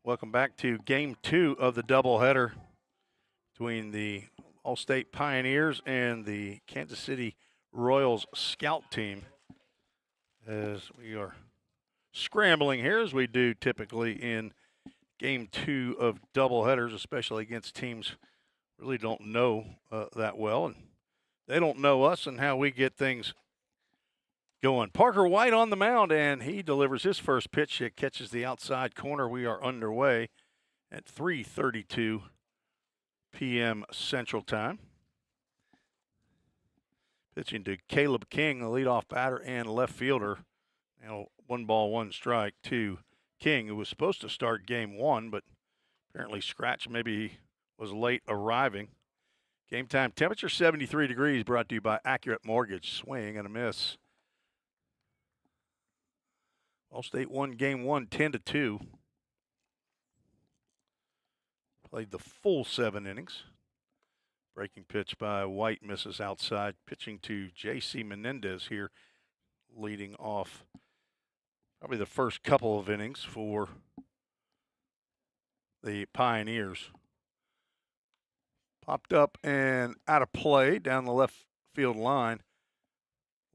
Welcome back to Game 2 of the doubleheader between the All-State Pioneers and the Kansas City Royals scout team. As we are scrambling here, as we do typically in Game 2 of doubleheaders, especially against teams really don't know that well, and they don't know us and how we get things going. Parker White on the mound, and he delivers his first pitch. It catches the outside corner. We are underway at 3:32 p.m. Central Time. Pitching to Caleb King, the leadoff batter and left fielder. Now 1-1 to King, who was supposed to start Game 1, but apparently scratched. Maybe he was late arriving. Game time temperature 73 degrees, brought to you by Accurate Mortgage. Swing and a miss. All-State won Game 1 10-2. Played the full 7 innings. Breaking pitch by White misses outside. Pitching to J.C. Menendez here, leading off probably the first couple of innings for the Pioneers. Popped up and out of play down the left field line.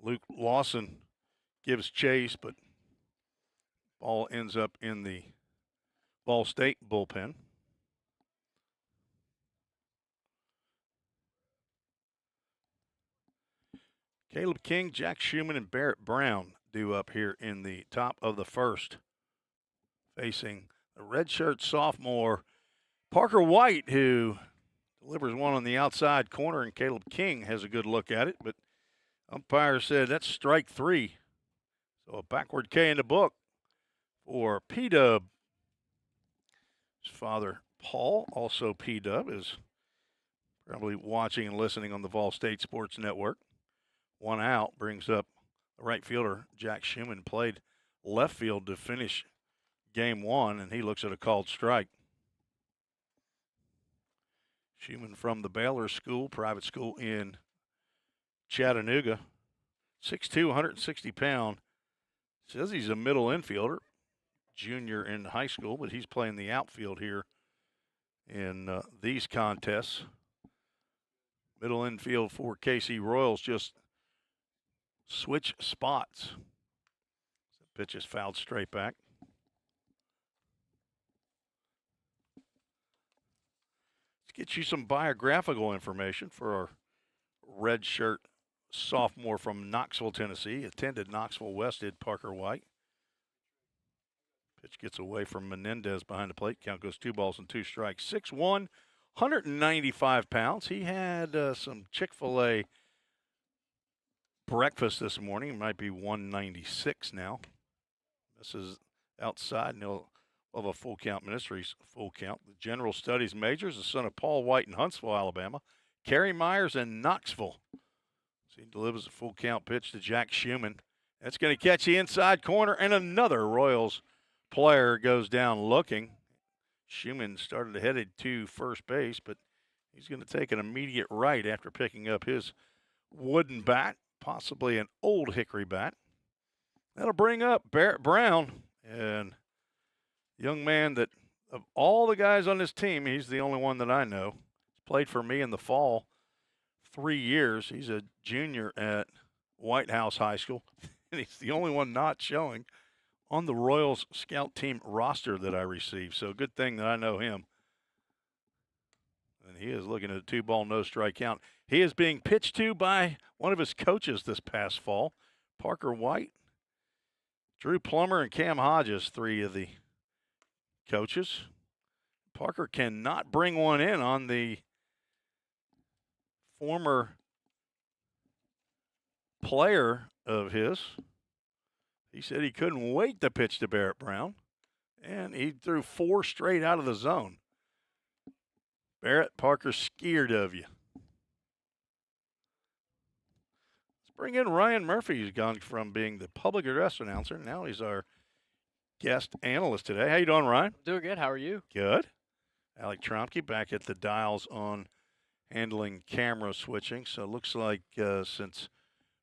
Luke Lawson gives chase, but ball ends up in the Ball State bullpen. Caleb King, Jack Schumann, and Barrett Brown due up here in the top of the first, facing the redshirt sophomore Parker White, who delivers one on the outside corner, and Caleb King has a good look at it, but umpire said that's strike 3. So a backward K in the book for P-Dub. His father, Paul, also P-Dub, is probably watching and listening on the Vol State Sports Network. One out brings up the right fielder, Jack Schumann, played left field to finish Game 1, and he looks at a called strike. Schumann from the Baylor School, private school in Chattanooga. 6'2", 160 pound. Says he's a middle infielder, junior in high school, but he's playing the outfield here in these contests. Middle infield for KC Royals just switch spots. The pitch is fouled straight back. Let's get you some biographical information for our red shirt sophomore from Knoxville, Tennessee. Attended Knoxville Wested, Parker White. Pitch gets away from Menendez behind the plate. Count goes 2-2 strikes. 6'1", 195 pounds. He had some Chick-fil-A breakfast this morning. It might be 196 now. This is outside, and he'll have a full count ministries, full count. The general studies majors, the son of Paul White in Huntsville, Alabama. Kerry Myers in Knoxville. So he delivers a full count pitch to Jack Schumann. That's going to catch the inside corner, and another Royals player goes down looking. Schumann started headed to first base, but he's going to take an immediate right after picking up his wooden bat, possibly an old hickory bat. That'll bring up Barrett Brown, and young man that of all the guys on this team, he's the only one that I know. He's played for me in the fall 3 years. He's a junior at White House High School, and he's the only one not showing on the Royals scout team roster that I received. So good thing that I know him. And he is looking at a 2-ball, no strike count. He is being pitched to by one of his coaches this past fall, Parker White, Drew Plummer, and Cam Hodges, 3 of the coaches. Parker cannot bring one in on the former player of his. He said he couldn't wait to pitch to Barrett Brown, and he threw 4 straight out of the zone. Barrett, Parker's scared of you. Let's bring in Ryan Murphy. He's gone from being the public address announcer. Now he's our guest analyst today. How you doing, Ryan? Doing good. How are you? Good. Alec Tromke back at the dials on handling camera switching. So it looks like since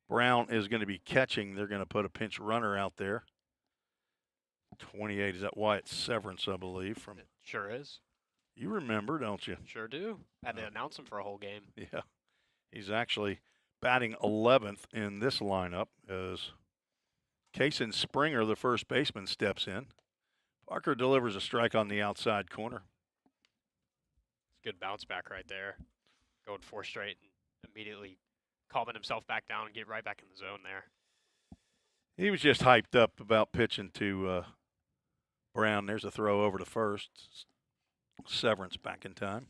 Brown is going to be catching, they're going to put a pinch runner out there 28, is that Wyatt Severance, I believe, from It sure is. you remember, don't you? Sure do. Had to announce him for a whole game. Yeah. He's actually batting 11th in this lineup as Kason Springer, the first baseman, steps in. Parker delivers a strike on the outside corner. It's a good bounce back right there. Going 4 straight and immediately calming himself back down and get right back in the zone there. He was just hyped up about pitching to Brown. There's a throw over to first. Severance back in time.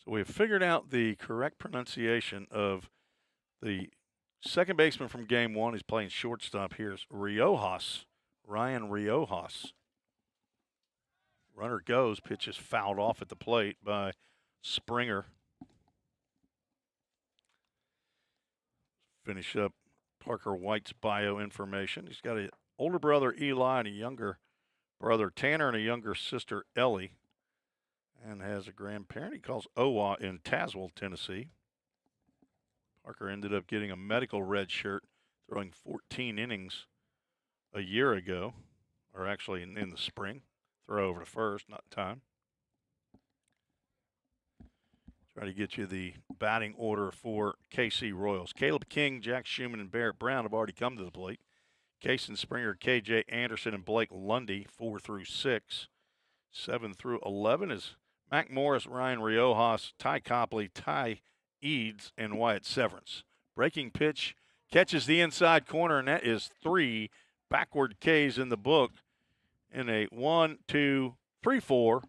So we have figured out the correct pronunciation of the second baseman from game 1. He's playing shortstop. Here's Riojas, Ryan Riojas. Runner goes, pitch is fouled off at the plate by Springer. Finish up Parker White's bio information. He's got an older brother, Eli, and a younger brother, Tanner, and a younger sister, Ellie, and has a grandparent he calls Owa in Tazewell, Tennessee. Parker ended up getting a medical red shirt, throwing 14 innings a year ago, or actually in the spring. Throw over to first, not time. Try to get you the batting order for KC Royals. Caleb King, Jack Schumann, and Barrett Brown have already come to the plate. Kason Springer, KJ Anderson, and Blake Lundy, 4 through 6. 7 through 11 is Mac Morris, Ryan Riojas, Ty Copley, Ty Eads, and Wyatt Severance. Breaking pitch catches the inside corner, and that is 3 backward Ks in the book in a 1, 2, 3, 4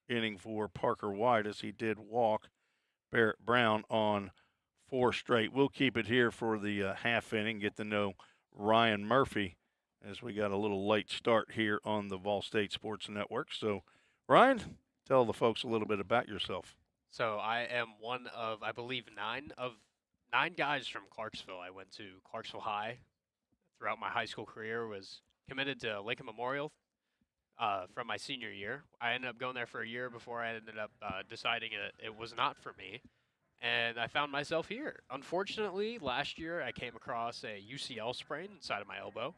inning for Parker White, as he did walk Barrett Brown on 4 straight. We'll keep it here for the half inning, get to know Ryan Murphy, as we got a little late start here on the Vol State Sports Network. So, Ryan, tell the folks a little bit about yourself. So I am one of, I believe, 9 guys from Clarksville. I went to Clarksville High throughout my high school career, was committed to Lincoln Memorial from my senior year. I ended up going there for a year before I ended up deciding it was not for me. And I found myself here. Unfortunately, last year I came across a UCL sprain inside of my elbow.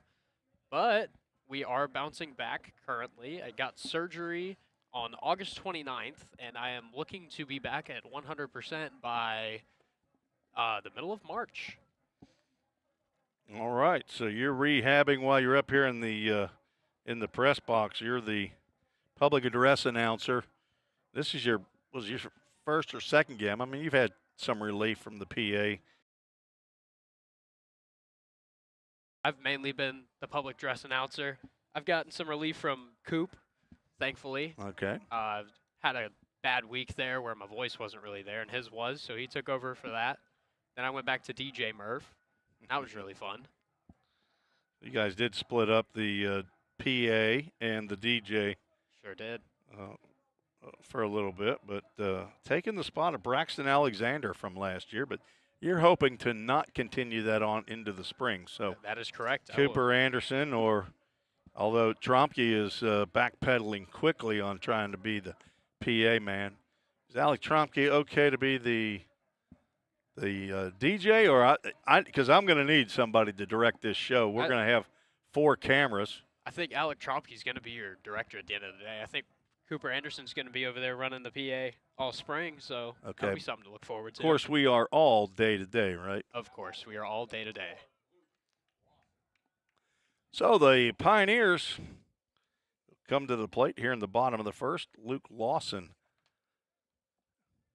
But we are bouncing back currently. I got surgery on August 29th, and I am looking to be back at 100% by the middle of March. All right, so you're rehabbing while you're up here in the press box. You're the public address announcer. This is your first or second game. I mean, you've had some relief from the PA. I've mainly been the public address announcer. I've gotten some relief from Coop, thankfully. Okay. I've had a bad week there where my voice wasn't really there, and his was, so he took over for that. Then I went back to DJ Murph. That was really fun. You guys did split up the PA and the DJ. Sure did. For a little bit, but taking the spot of Braxton Alexander from last year, but you're hoping to not continue that on into the spring. So that is correct. Cooper Anderson, or although Tromke is backpedaling quickly on trying to be the PA man, is Alec Tromke okay to be the DJ, or because I'm going to need somebody to direct this show. We're going to have 4 cameras. I think Alec Tromke is going to be your director at the end of the day. I think Cooper Anderson's going to be over there running the PA all spring, so that'll be something to look forward to. Of course, we are all day-to-day, right? Of course, we are all day-to-day. So the Pioneers come to the plate here in the bottom of the first. Luke Lawson,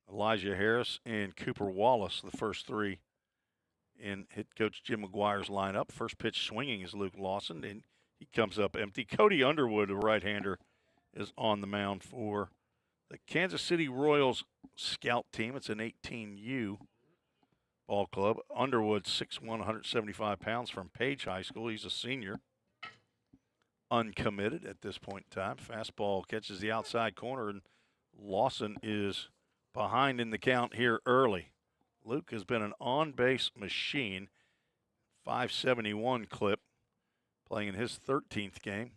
Elijah Harris, and Cooper Wallace, the first 3 in head coach Jim McGuire's lineup. First pitch swinging is Luke Lawson, and he comes up empty. Cody Underwood, a right-hander, is on the mound for the Kansas City Royals scout team. It's an 18U ball club. Underwood, 6'1", 175 pounds, from Page High School. He's a senior. Uncommitted at this point in time. Fastball catches the outside corner, and Lawson is behind in the count here early. Luke has been an on-base machine. 571 clip, playing in his 13th game.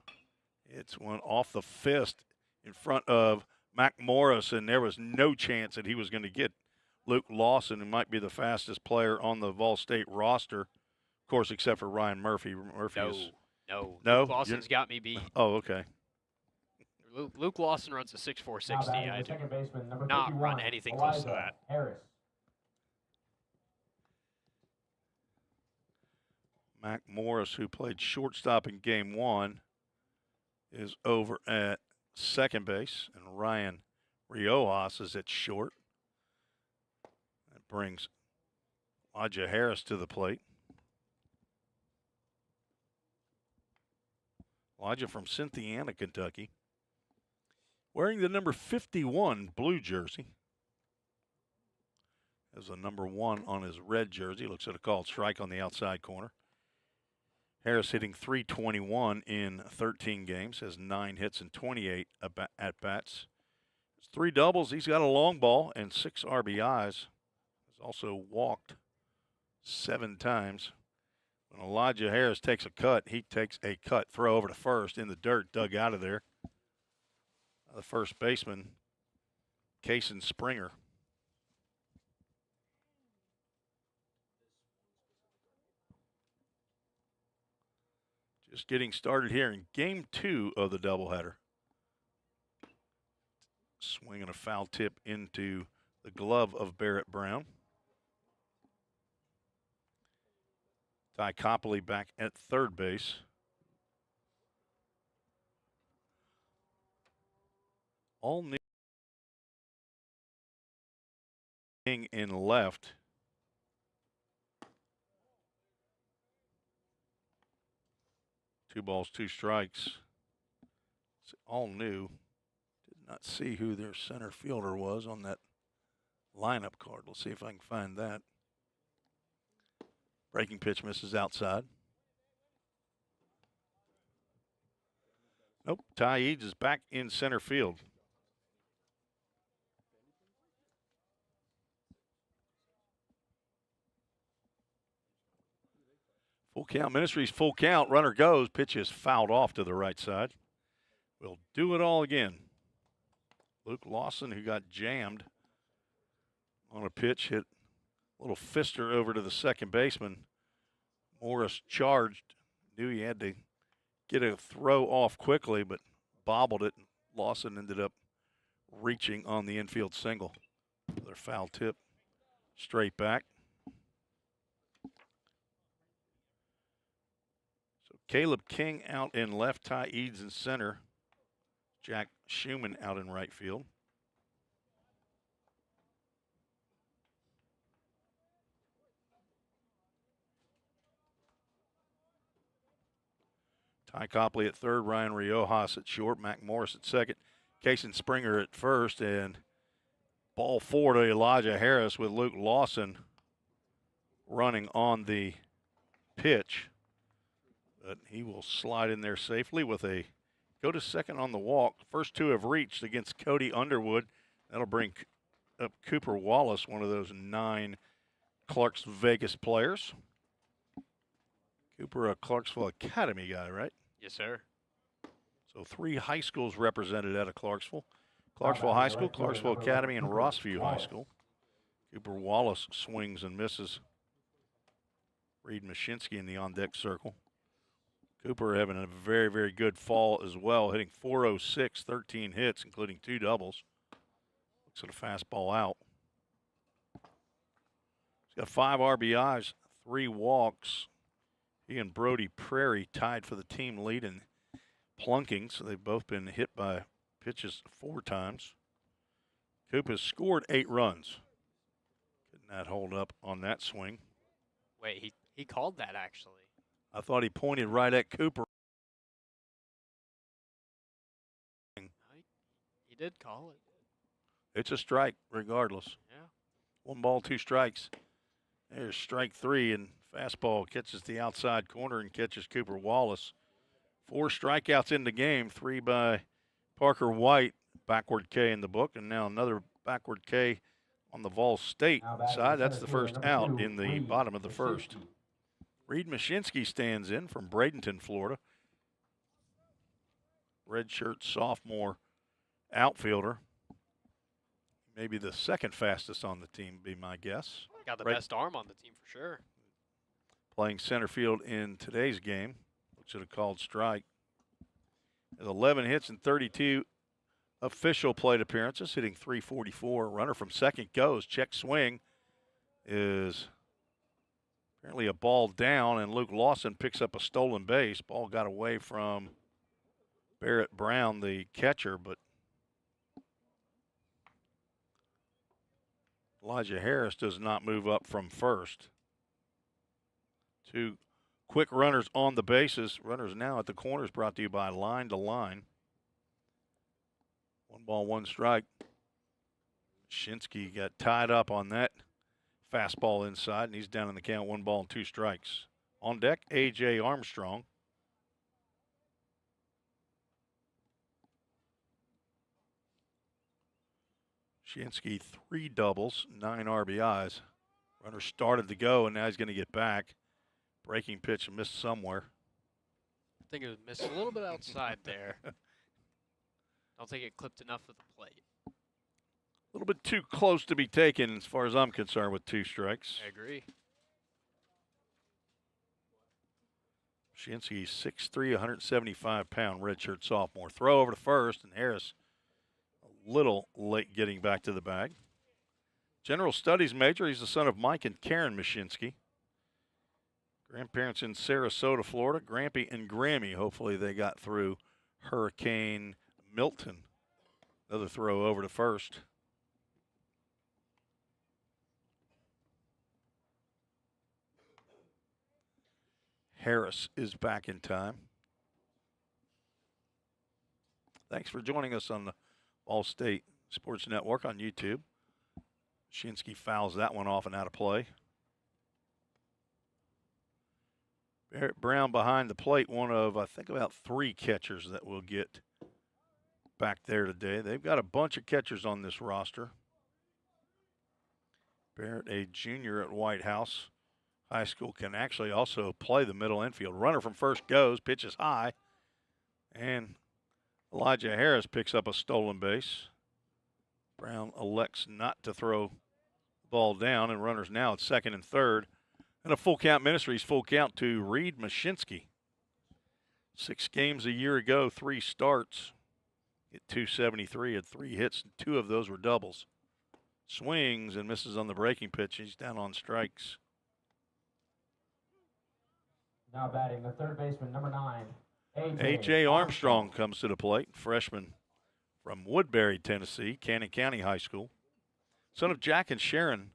It's one off the fist in front of Mac Morris, and there was no chance that he was going to get Luke Lawson, who might be the fastest player on the Vol State roster Of course, except for Ryan Murphy. Murphy is No. no. Luke Lawson's got me beat. Oh, okay. Luke Lawson runs a 6.460. I do second baseman, number not 51, run anything close to Elijah that. Harris. Mac Morris, who played shortstop in game 1, is over at second base, and Ryan Riojas is at short. That brings Elijah Harris to the plate. Elijah from Cynthiana, Kentucky, wearing the number 51 blue jersey. Has a number 1 on his red jersey. Looks at a called strike on the outside corner. Harris hitting .321 in 13 games, has 9 hits and 28 at-bats. 3 doubles. He's got a long ball and 6 RBIs. He's also walked 7 times. When Elijah Harris takes a cut, he takes a cut throw over to first in the dirt, dug out of there. The first baseman, Kason Springer. Just getting started here in game 2 of the doubleheader. Swinging a foul tip into the glove of Barrett Brown. Ty Copley back at third base. All new in left. Two balls, 2 strikes. It's all new. Did not see who their center fielder was on that lineup card. Let's see if I can find that. Breaking pitch misses outside. Nope, Ty Eads is back in center field. Full count, Ministries, full count. Runner goes. Pitch is fouled off to the right side. We'll do it all again. Luke Lawson, who got jammed on a pitch, hit a little fister over to the second baseman. Morris charged, knew he had to get a throw off quickly, but bobbled it. Lawson ended up reaching on the infield single. Another foul tip, straight back. So Caleb King out in left, Ty Eads in center, Jack Schumann out in right field. Ty Copley at third, Ryan Riojas at short, Mac Morris at second, Kason Springer at first, and ball 4 to Elijah Harris with Luke Lawson running on the pitch. But he will slide in there safely with a go to second on the walk. First 2 have reached against Cody Underwood. That'll bring up Cooper Wallace, one of those 9 Clarks Vegas players. Cooper, a Clarksville Academy guy, right? Yes, sir. So 3 high schools represented out of Clarksville. Clarksville High School, Clarksville Academy, and Rossview High School. Cooper Wallace swings and misses. Reed Mashinsky in the on-deck circle. Cooper having a very, very good fall as well, hitting .406, 13 hits, including 2 doubles. Looks at a fastball out. He's got 5 RBIs, 3 walks. He and Brody Prairie tied for the team lead in plunking, so they've both been hit by pitches 4 times. Coop has scored 8 runs. Could not hold up on that swing. Wait, he called that actually. I thought he pointed right at Cooper. He did call it. It's a strike regardless. Yeah. 1 ball, 2 strikes. There's strike 3, and fastball catches the outside corner and catches Cooper Wallace. 4 strikeouts in the game, 3 by Parker White, backward K in the book, and now another backward K on the Vol State side. That's the first out in the bottom of the first. Reed Mashinsky stands in from Bradenton, Florida. Redshirt sophomore outfielder. Maybe the second fastest on the team, be my guess. Got the best arm on the team for sure. playing center field in today's game. Looks at a called strike. Has 11 hits and 32 official plate appearances, hitting .344. Runner from second goes. Check swing is apparently a ball down, and Luke Lawson picks up a stolen base. Ball got away from Barrett Brown, the catcher, but Elijah Harris does not move up from first. Two quick runners on the bases. Runners now at the corners, brought to you by Line to Line. 1 ball, 1 strike. Shinsky got tied up on that fastball inside, and he's down in the count, 1 ball and 2 strikes. On deck, A.J. Armstrong. Shinsky 3 doubles, 9 RBIs. Runner started to go, and now he's going to get back. Breaking pitch missed somewhere. I think it was missed a little bit outside there. Don't think it clipped enough of the plate. A little bit too close to be taken as far as I'm concerned with 2 strikes. I agree. Shinsky, 6'3", 175-pound redshirt sophomore. Throw over to first, and Harris a little late getting back to the bag. General Studies major. He's the son of Mike and Karen Mashinsky. Grandparents in Sarasota, Florida. Grampy and Grammy. Hopefully they got through Hurricane Milton. Another throw over to first. Harris is back in time. Thanks for joining us on the Ball State Sports Network on YouTube. Shinsky fouls that one off and out of play. Barrett Brown behind the plate, one of, I think, about 3 catchers that will get back there today. They've got a bunch of catchers on this roster. Barrett, a junior at White House High School, can actually also play the middle infield. Runner from first goes, pitches high, and Elijah Harris picks up a stolen base. Brown elects not to throw the ball down, and runners now at second and third. And a full count Ministries full count to Reed Mashinsky. 6 games a year ago, 3 starts. Hit .273, had 3 hits, and 2 of those were doubles. Swings and misses on the breaking pitch. He's down on strikes. Now batting the third baseman, number 9, A.J. Armstrong comes to the plate, freshman from Woodbury, Tennessee, Cannon County High School. Son of Jack and Sharon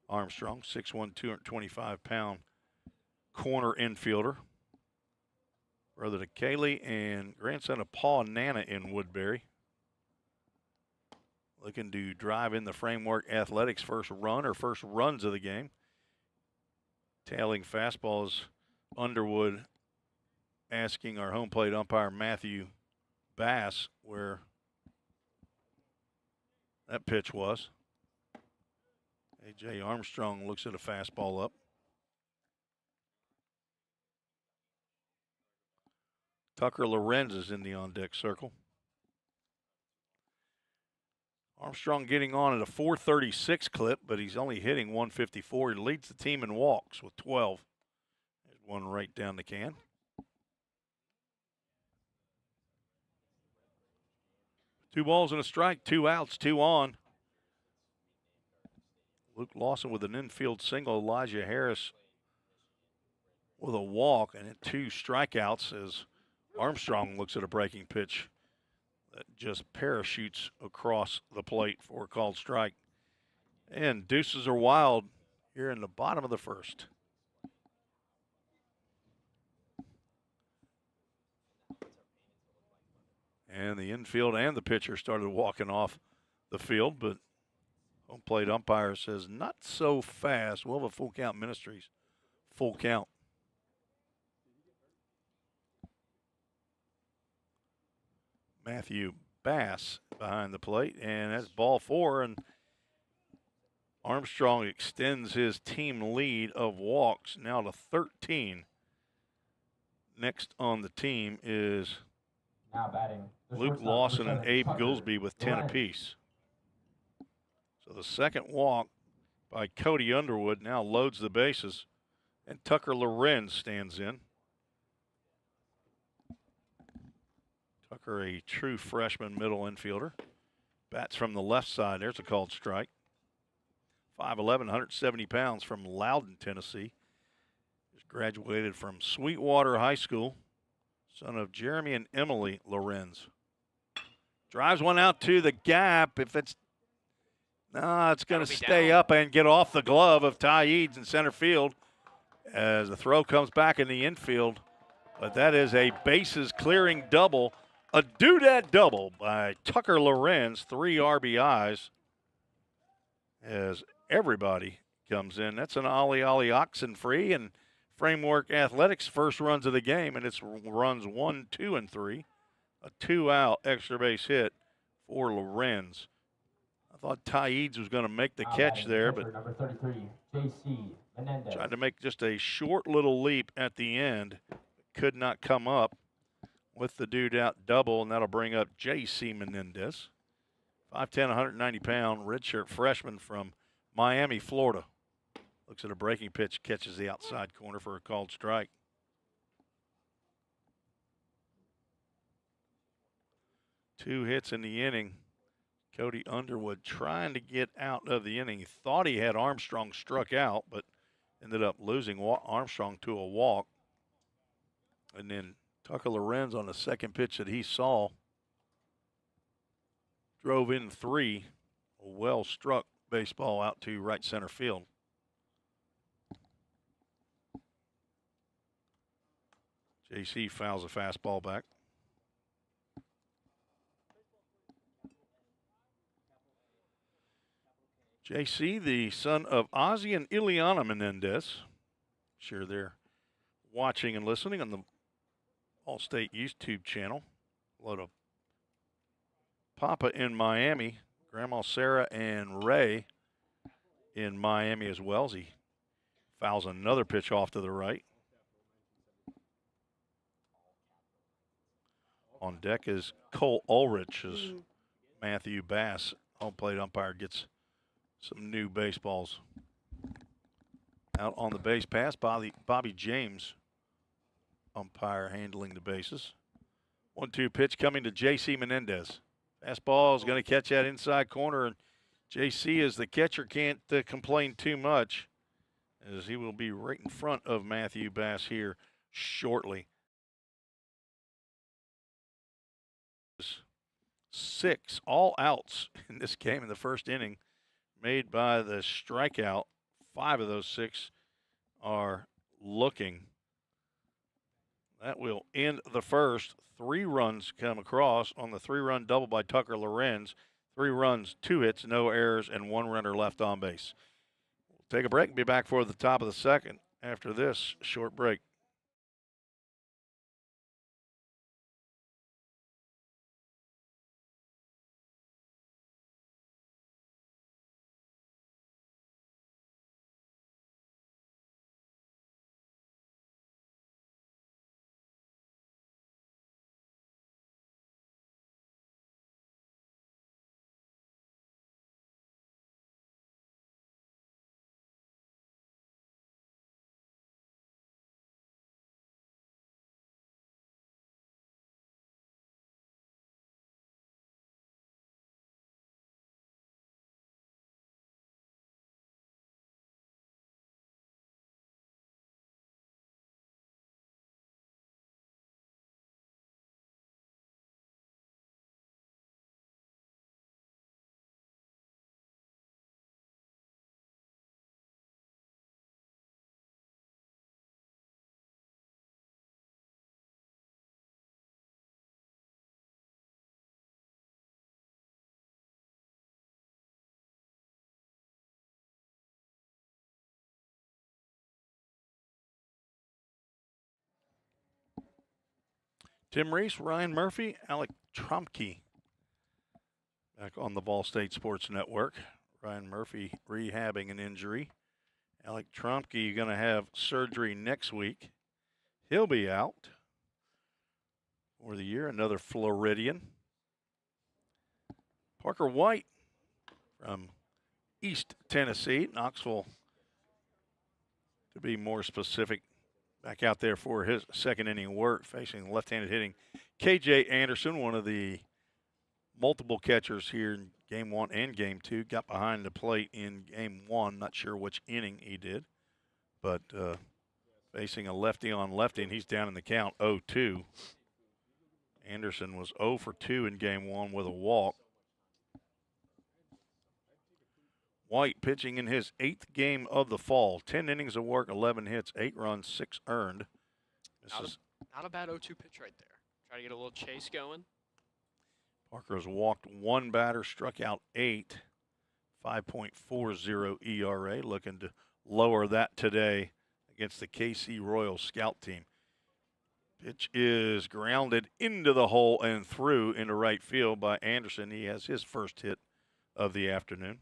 Armstrong, 6'1", 225-pound corner infielder. Brother to Kaylee and grandson of Paul and Nana in Woodbury. Looking to drive in the Framework Athletics first runs of the game. Tailing fastballs, Underwood asking our home plate umpire Matthew Bass where that pitch was. A.J. Armstrong looks at a fastball up. Tucker Lorenz is in the on-deck circle. Armstrong getting on at a .436 clip, but he's only hitting .154. He leads the team in walks with 12. There's one right down the can. Two balls and a strike, 2 outs, 2 on. Luke Lawson with an infield single. Elijah Harris with a walk and 2 strikeouts as Armstrong looks at a breaking pitch that just parachutes across the plate for a called strike. And deuces are wild here in the bottom of the first. And the infield and the pitcher started walking off the field, but home plate umpire says not so fast. We'll have a full count Ministries. Full count. Matthew Bass behind the plate, and that's ball 4, and Armstrong extends his team lead of walks now to 13. Next on the team is now batting Luke Lawson and Abe Goolsby with 10 apiece. So the second walk by Cody Underwood now loads the bases. And Tucker Lorenz stands in. Tucker, a true freshman middle infielder. Bats from the left side. There's a called strike. 5'11", 170 pounds from Loudon, Tennessee. He's graduated from Sweetwater High School. Son of Jeremy and Emily Lorenz. Drives one out to the gap. If it's it's going to stay down. up and get off the glove of Ty Eads in center field as the throw comes back in the infield. But that is a bases clearing double, a doodad double by Tucker Lorenz, 3 RBIs as everybody comes in. That's an Ollie oxen free and Framework Athletics first runs of the game, and it's runs 1, 2, and 3. A 2-out extra base hit for Lorenz. I thought Ty Eads was going to make the catch there, but number 33, J.C. Menendez. Tried to make just a short little leap at the end. Could not come up with the dude out double, and that'll bring up J.C. Menendez. 5'10", 190-pound redshirt freshman from Miami, Florida. Looks at a breaking pitch, catches the outside corner for a called strike. Two hits in the inning. Cody Underwood trying to get out of the inning. He thought he had Armstrong struck out, but ended up losing Armstrong to a walk. And then Tucker Lorenz on the second pitch that he saw drove in 3. A well-struck baseball out to right center field. JC fouls a fastball back. JC, the son of Ozzie and Ileana Menendez. Sure they're watching and listening on the All-State YouTube channel. A lot of Papa in Miami, Grandma Sarah and Ray in Miami as well as he fouls another pitch off to the right. On deck is Cole Ulrich as Matthew Bass, home plate umpire, gets some new baseballs. Out on the base pass, Bobby James, umpire, handling the bases. 1-2 pitch coming to J.C. Menendez. Fastball is going to catch that inside corner, and J.C. as the catcher can't complain too much as he will be right in front of Matthew Bass here shortly. 6 all outs in this game in the first inning made by the strikeout. 5 of those 6 are looking. That will end the first. 3 runs come across on the 3-run double by Tucker Lorenz. 3 runs, 2 hits, no errors, and 1 runner left on base. We'll take a break and be back for the top of the second after this short break. Tim Reese, Ryan Murphy, Alec Trumke back on the Ball State Sports Network. Ryan Murphy rehabbing an injury. Alec Trumke going to have surgery next week. He'll be out for the year. Another Floridian. Parker White from East Tennessee, Knoxville to be more specific, back out there for his second inning work, facing left-handed hitting KJ Anderson, one of the multiple catchers here in game 1 and game 2. Got behind the plate in game 1. Not sure which inning he did, but facing a lefty on lefty, and he's down in the count 0-2. Anderson was 0 for 2 in game 1 with a walk. White pitching in his 8th game of the fall. 10 innings of work, 11 hits, 8 runs, 6 earned. Not a bad 0-2 pitch right there. Try to get a little chase going. Parker's walked 1 batter, struck out 8. 5.40 ERA. Looking to lower that today against the KC Royals scout team. Pitch is grounded into the hole and through into right field by Anderson. He has his first hit of the afternoon.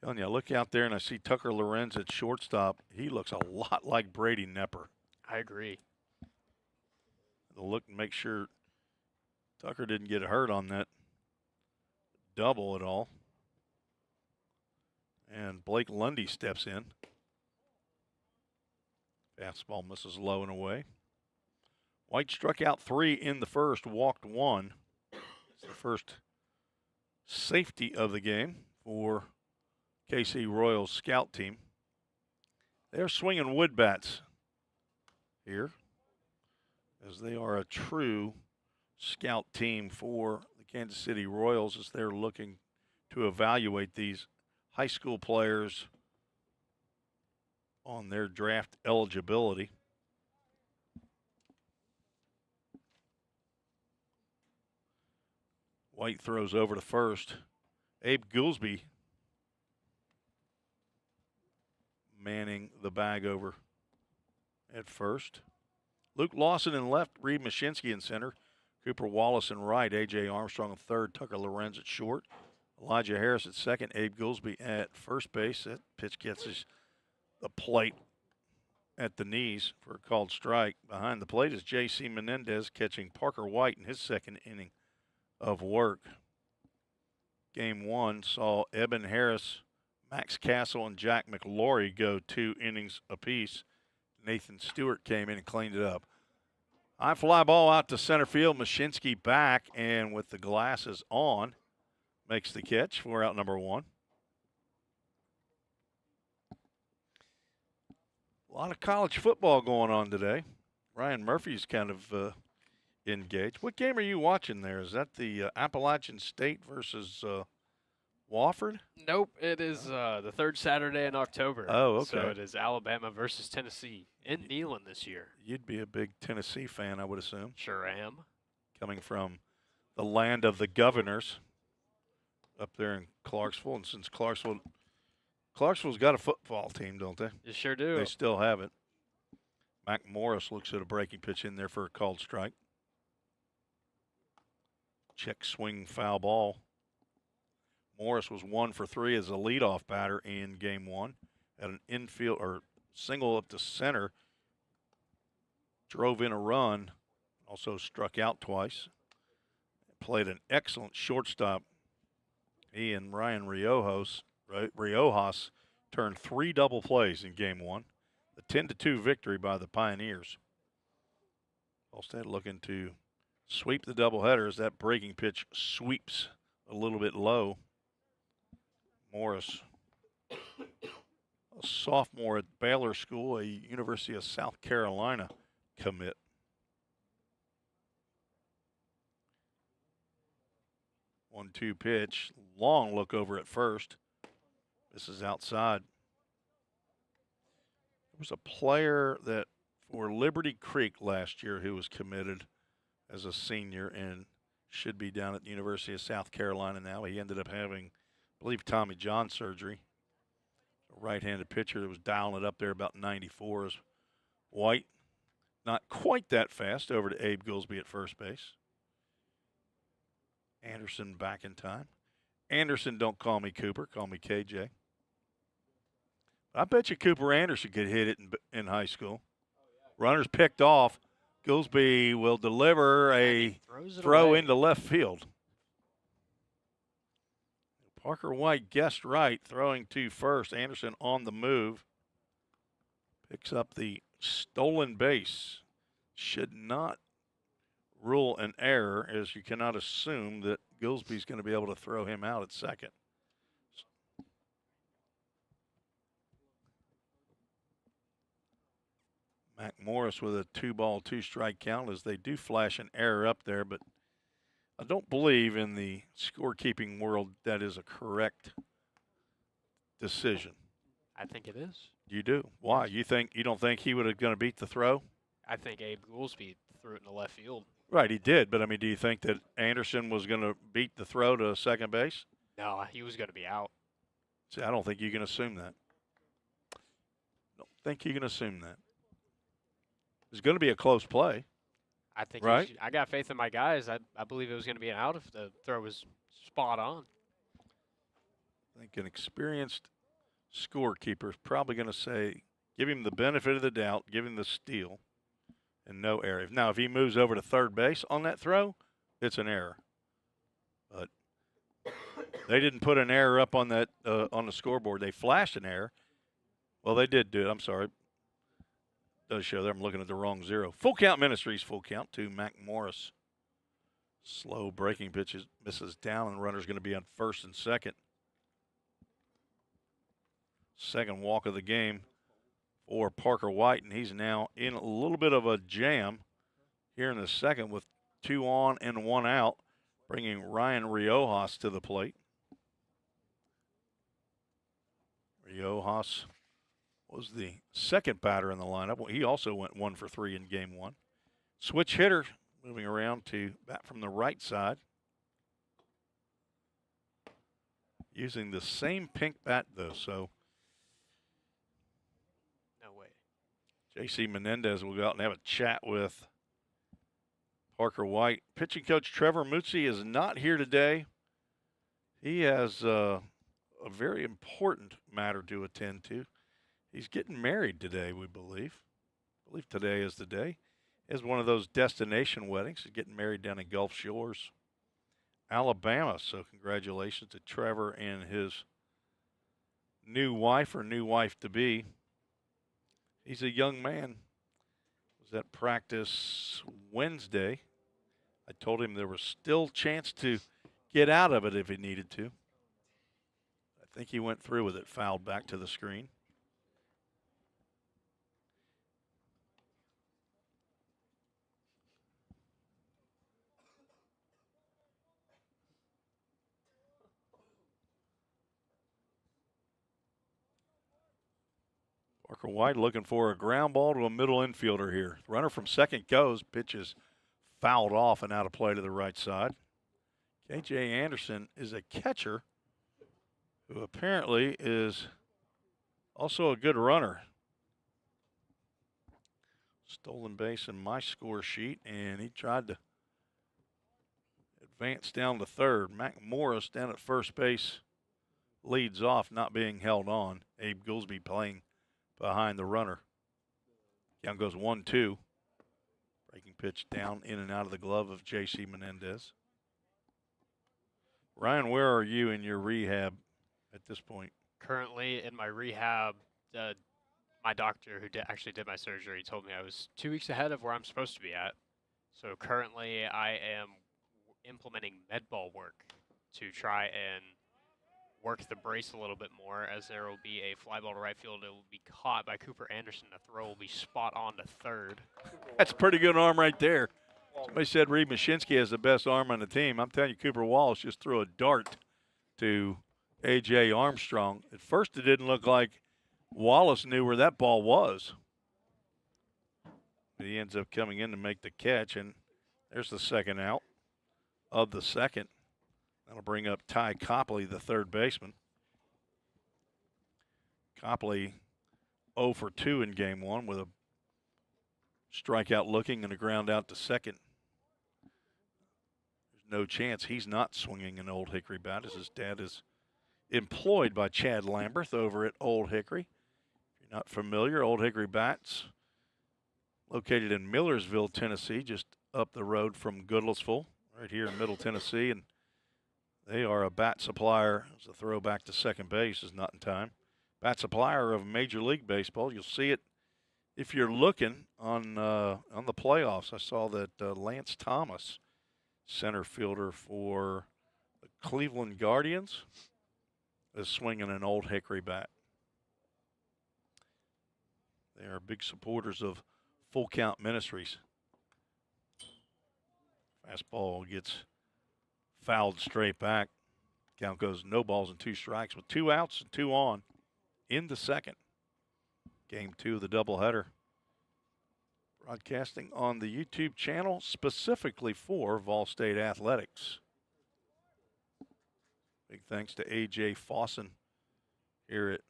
Telling you, I look out there and I see Tucker Lorenz at shortstop. He looks a lot like Brady Nepper. I agree. They'll look and make sure Tucker didn't get hurt on that double at all. And Blake Lundy steps in. Fastball misses low and away. White struck out 3 in the first, walked 1. It's the first safety of the game for KC Royals scout team. They're swinging wood bats here, as they are a true scout team for the Kansas City Royals, as they're looking to evaluate these high school players on their draft eligibility. White throws over to first. Abe Goolsby manning the bag over at first. Luke Lawson in left, Reed Mashinsky in center, Cooper Wallace in right, A.J. Armstrong in third, Tucker Lorenz at short, Elijah Harris at second, Abe Goolsby at first base. That pitch gets the plate at the knees for a called strike. Behind the plate is J.C. Menendez catching Parker White in his second inning of work. Game 1 saw Eben Harris, Max Castle, and Jack McLaury go 2 innings apiece. Nathan Stewart came in and cleaned it up. High fly ball out to center field. Mashinsky back, and with the glasses on, makes the catch for out number 1. A lot of college football going on today. Ryan Murphy's kind of engaged. What game are you watching there? Is that the Appalachian State versus Wofford? Nope, it is the third Saturday in October. Oh, okay. So it is Alabama versus Tennessee in Neyland this year. You'd be a big Tennessee fan, I would assume. Sure am. Coming from the land of the governors up there in Clarksville. And since Clarksville's got a football team, don't they? You sure do. They still have it. Mac Morris looks at a breaking pitch in there for a called strike. Check swing foul ball. Morris was 1 for 3 as a leadoff batter in game 1. Had an infield or single up to center. Drove in a run. Also struck out twice. Played an excellent shortstop. He and Ryan Riojas turned 3 double plays in game 1. The 10-2 victory by the Pioneers. Allstate looking to sweep the doubleheader as that breaking pitch sweeps a little bit low. Morris, a sophomore at Baylor School, a University of South Carolina commit. One-two pitch, long look over at first. This is outside. There was a player that for Liberty Creek last year who was committed as a senior and should be down at the University of South Carolina now. He ended up having, I believe, Tommy John surgery. A right-handed pitcher that was dialing it up there about 94 is White. Not quite that fast. Over to Abe Goolsby at first base. Anderson back in time. Anderson, don't call me Cooper. Call me KJ. I bet you Cooper Anderson could hit it in high school. Runners picked off. Goolsby will deliver And a he throws it throw away. into left field. Parker White guessed right, throwing to first. Anderson on the move. Picks up the stolen base. Should not rule an error, as you cannot assume that Goolsby's going to be able to throw him out at second. Mac Morris with a 2-ball, 2-strike count, as they do flash an error up there, but I don't believe in the scorekeeping world that is a correct decision. I think it is. You do. Why? You don't think he would have going to beat the throw? I think Abe Goolsby threw it in the left field. Right, he did. But I mean, do you think that Anderson was going to beat the throw to second base? No, he was going to be out. See, I don't think you can assume that. Don't think you can assume that. It's going to be a close play. I think Right. I got faith in my guys. I believe it was going to be an out if the throw was spot on. I think an experienced scorekeeper is probably going to say, give him the benefit of the doubt, give him the steal, and no error. Now, if he moves over to third base on that throw, it's an error. But they didn't put an error up on that on the scoreboard. They flashed an error. Well, they did do it. I'm sorry. It does show there. I'm looking at the wrong 0. Full count Ministries, full count to Mac Morris. Slow breaking pitches, misses down, and runner's going to be on first and second. Second walk of the game for Parker White, and he's now in a little bit of a jam here in the second with 2 on and 1 out, bringing Ryan Riojas to the plate. Riojas was the second batter in the lineup. He also went 1 for 3 in game 1. Switch hitter moving around to bat from the right side. Using the same pink bat, though, so No way. J.C. Menendez will go out and have a chat with Parker White. Pitching coach Trevor Muzzi is not here today. He has a very important matter to attend to. He's getting married today, we believe. I believe today is the day. He has one of those destination weddings. He's getting married down in Gulf Shores, Alabama. So congratulations to Trevor and his new wife or new wife-to-be. He's a young man. Was at practice Wednesday. I told him there was still chance to get out of it if he needed to. I think he went through with it, fouled back to the screen. Parker White looking for a ground ball to a middle infielder here. Runner from second goes, pitch is fouled off and out of play to the right side. KJ Anderson is a catcher who apparently is also a good runner. Stolen base in my score sheet, and he tried to advance down to third. Mac Morris down at first base leads off, not being held on. Abe Goolsby playing behind the runner. Count goes 1-2. Breaking pitch down in and out of the glove of J.C. Menendez. Ryan, where are you in your rehab at this point? Currently in my rehab, my doctor who actually did my surgery told me I was 2 weeks ahead of where I'm supposed to be at. So currently I am implementing med ball work to try and work the brace a little bit more, as there will be a fly ball to right field. It will be caught by Cooper Anderson. The throw will be spot on to third. That's a pretty good arm right there. Somebody said Reed Mashinsky has the best arm on the team. I'm telling you, Cooper Wallace just threw a dart to A.J. Armstrong. At first, it didn't look like Wallace knew where that ball was. But he ends up coming in to make the catch, and there's the second out of the second. That'll bring up Ty Copley, the third baseman. Copley 0 for 2 in game 1 with a strikeout looking and a ground out to second. There's no chance he's not swinging an Old Hickory bat, as his dad is employed by Chad Lamberth over at Old Hickory. If you're not familiar, Old Hickory bats located in Millersville, Tennessee, just up the road from Goodlettsville, right here in Middle Tennessee. And they are a bat supplier. As a throwback to second base is not in time. Bat supplier of Major League Baseball. You'll see it if you're looking on the playoffs. I saw that Lance Thomas, center fielder for the Cleveland Guardians, is swinging an Old Hickory bat. They are big supporters of Full Count Ministries. Fastball gets fouled straight back. Count goes no balls and 2 strikes with 2 outs and 2 on in the second. Game 2 of the doubleheader. Broadcasting on the YouTube channel specifically for Vol State Athletics. Big thanks to A.J. Fawson here at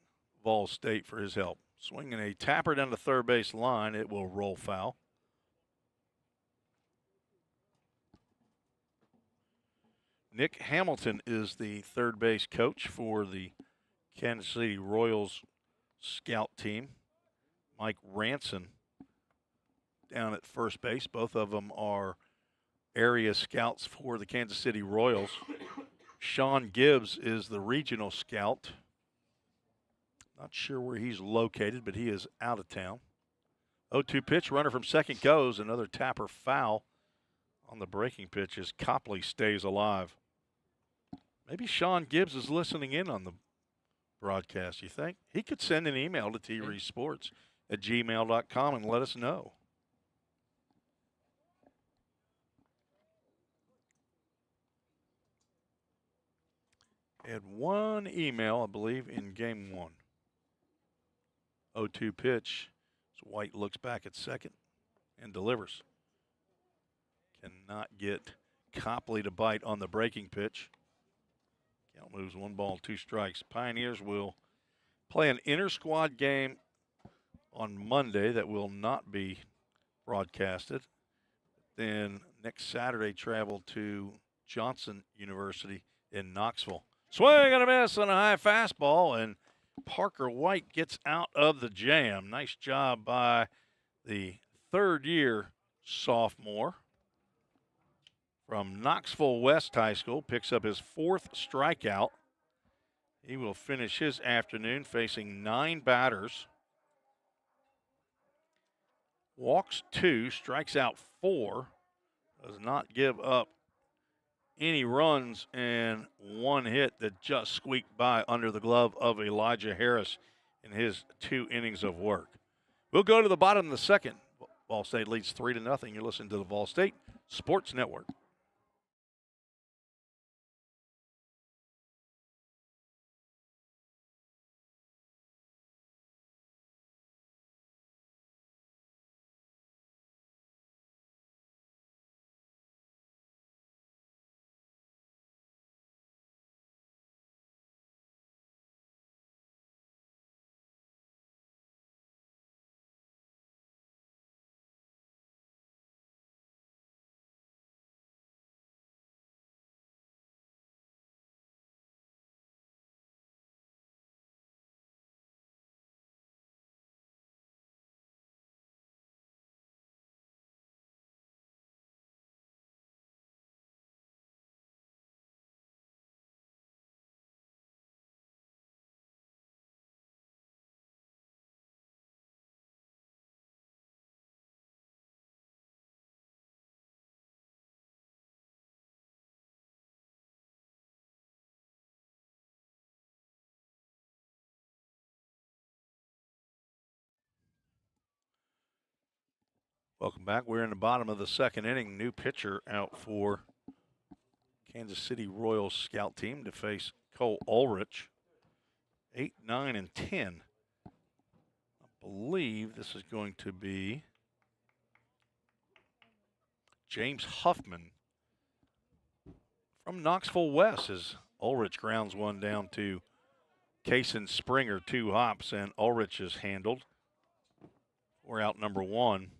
Vol State for his help. Swinging a tapper down the third base line. It will roll foul. Nick Hamilton is the third base coach for the Kansas City Royals scout team. Mike Ranson down at first base. Both of them are area scouts for the Kansas City Royals. Sean Gibbs is the regional scout. Not sure where he's located, but he is out of town. 0-2 pitch, runner from second goes. Another tapper foul on the breaking pitch as Copley stays alive. Maybe Sean Gibbs is listening in on the broadcast, you think? He could send an email to tresports@gmail.com and let us know. Had one email, I believe, in game 1. 0-2 pitch. So White looks back at second and delivers. Cannot get Copley to bite on the breaking pitch. Count moves 1 ball, 2 strikes. Pioneers will play an inter-squad game on Monday that will not be broadcasted. Then next Saturday, travel to Johnson University in Knoxville. Swing and a miss on a high fastball, and Parker White gets out of the jam. Nice job by the third-year sophomore from Knoxville West High School. Picks up his 4th strikeout. He will finish his afternoon facing 9 batters. Walks 2, strikes out 4. Does not give up any runs, and 1 hit that just squeaked by under the glove of Elijah Harris in his 2 innings of work. We'll go to the bottom of the second. Vol State leads 3-0. You're listening to the Vol State Sports Network. Welcome back. We're in the bottom of the second inning. New pitcher out for Kansas City Royals scout team to face Cole Ulrich. 8, 9, and 10. I believe this is going to be James Huffman from Knoxville West as Ulrich grounds one down to Kaysen Springer, 2 hops, and Ulrich is handled. We're out number 1.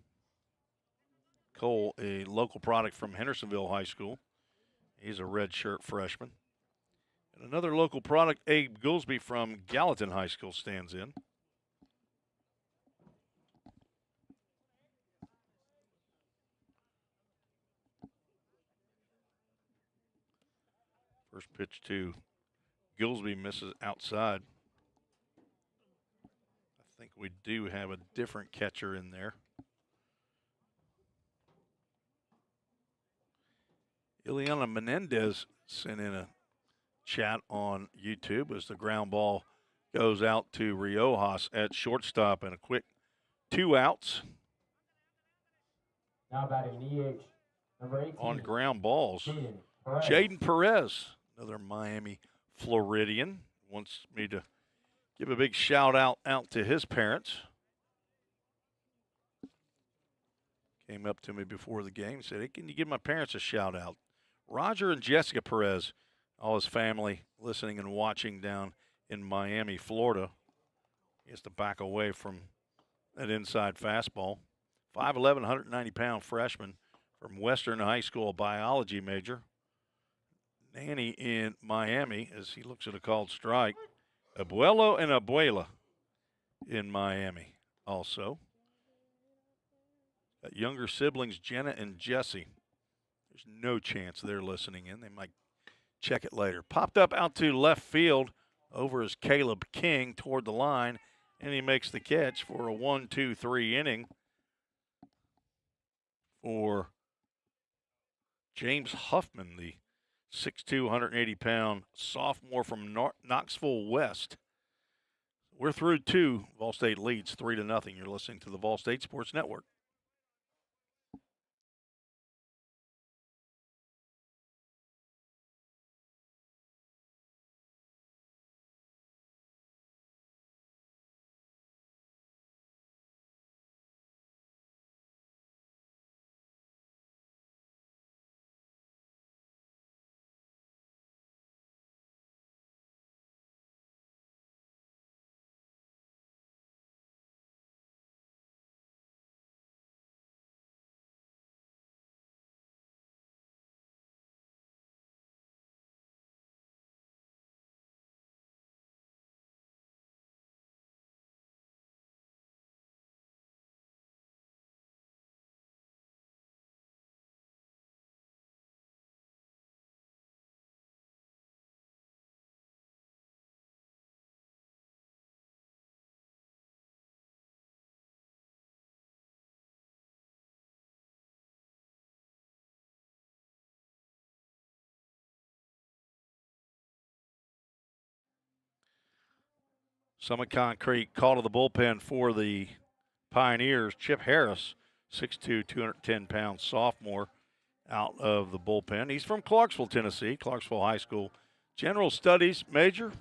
Cole, a local product from Hendersonville High School. He's a redshirt freshman. And another local product, Abe Goolsby from Gallatin High School, stands in. First pitch to Gillsby misses outside. I think we do have a different catcher in there. Ileana Menendez sent in a chat on YouTube as the ground ball goes out to Riojas at shortstop, and a quick 2 outs Now batting DH, number 18. on ground balls. Jaden Perez. Jaden Perez, another Miami Floridian, wants me to give a big shout out to his parents. Came up to me before the game, said, "Hey, can you give my parents a shout out?" Roger and Jessica Perez, all his family listening and watching down in Miami, Florida. He has to back away from that inside fastball. 5'11", 190-pound freshman from Western High School, biology major. Nanny in Miami as he looks at a called strike. Abuelo and Abuela in Miami also. Got younger siblings, Jenna and Jesse. There's no chance they're listening in. They might check it later. Popped up out to left field. Over is Caleb King toward the line, and he makes the catch for a 1-2-3 inning for James Huffman, the 6'2", 180-pound sophomore from Knoxville West. We're through 2. Vol State leads 3-0. You're listening to the Vol State Sports Network. Summit Concrete call to the bullpen for the Pioneers. Chip Harris, 6'2", 210-pound sophomore, out of the bullpen. He's from Clarksville, Tennessee, Clarksville High School. General Studies major,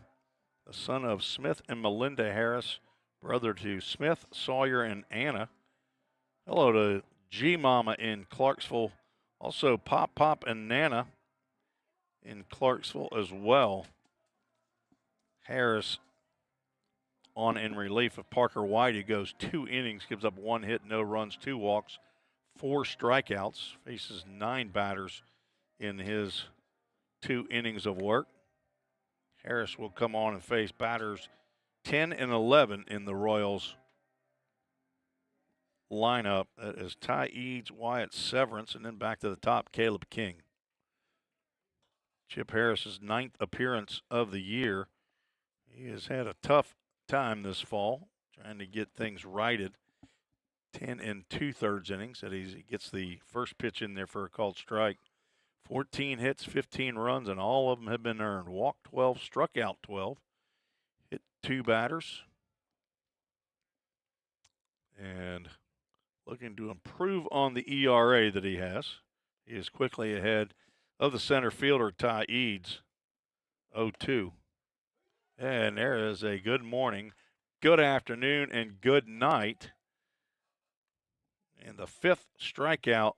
the son of Smith and Melinda Harris, brother to Smith, Sawyer, and Anna. Hello to G-Mama in Clarksville. Also Pop and Nana in Clarksville as well. Harris on in relief of Parker White, who goes 2 innings, gives up 1 hit, no runs, 2 walks, 4 strikeouts, faces 9 batters in his 2 innings of work. Harris will come on and face batters 10 and 11 in the Royals lineup. That is Ty Eads, Wyatt Severance, and then back to the top, Caleb King. Chip Harris's 9th appearance of the year. He has had a tough time this fall, trying to get things righted. 10 2/3 innings that he gets the first pitch in there for a called strike. 14 hits, 15 runs, and all of them have been earned. Walked 12, struck out 12, hit 2 batters, and looking to improve on the ERA that he has. He is quickly ahead of the center fielder, Ty Eads, 0-2. And there is a good morning, good afternoon, and good night. And the 5th strikeout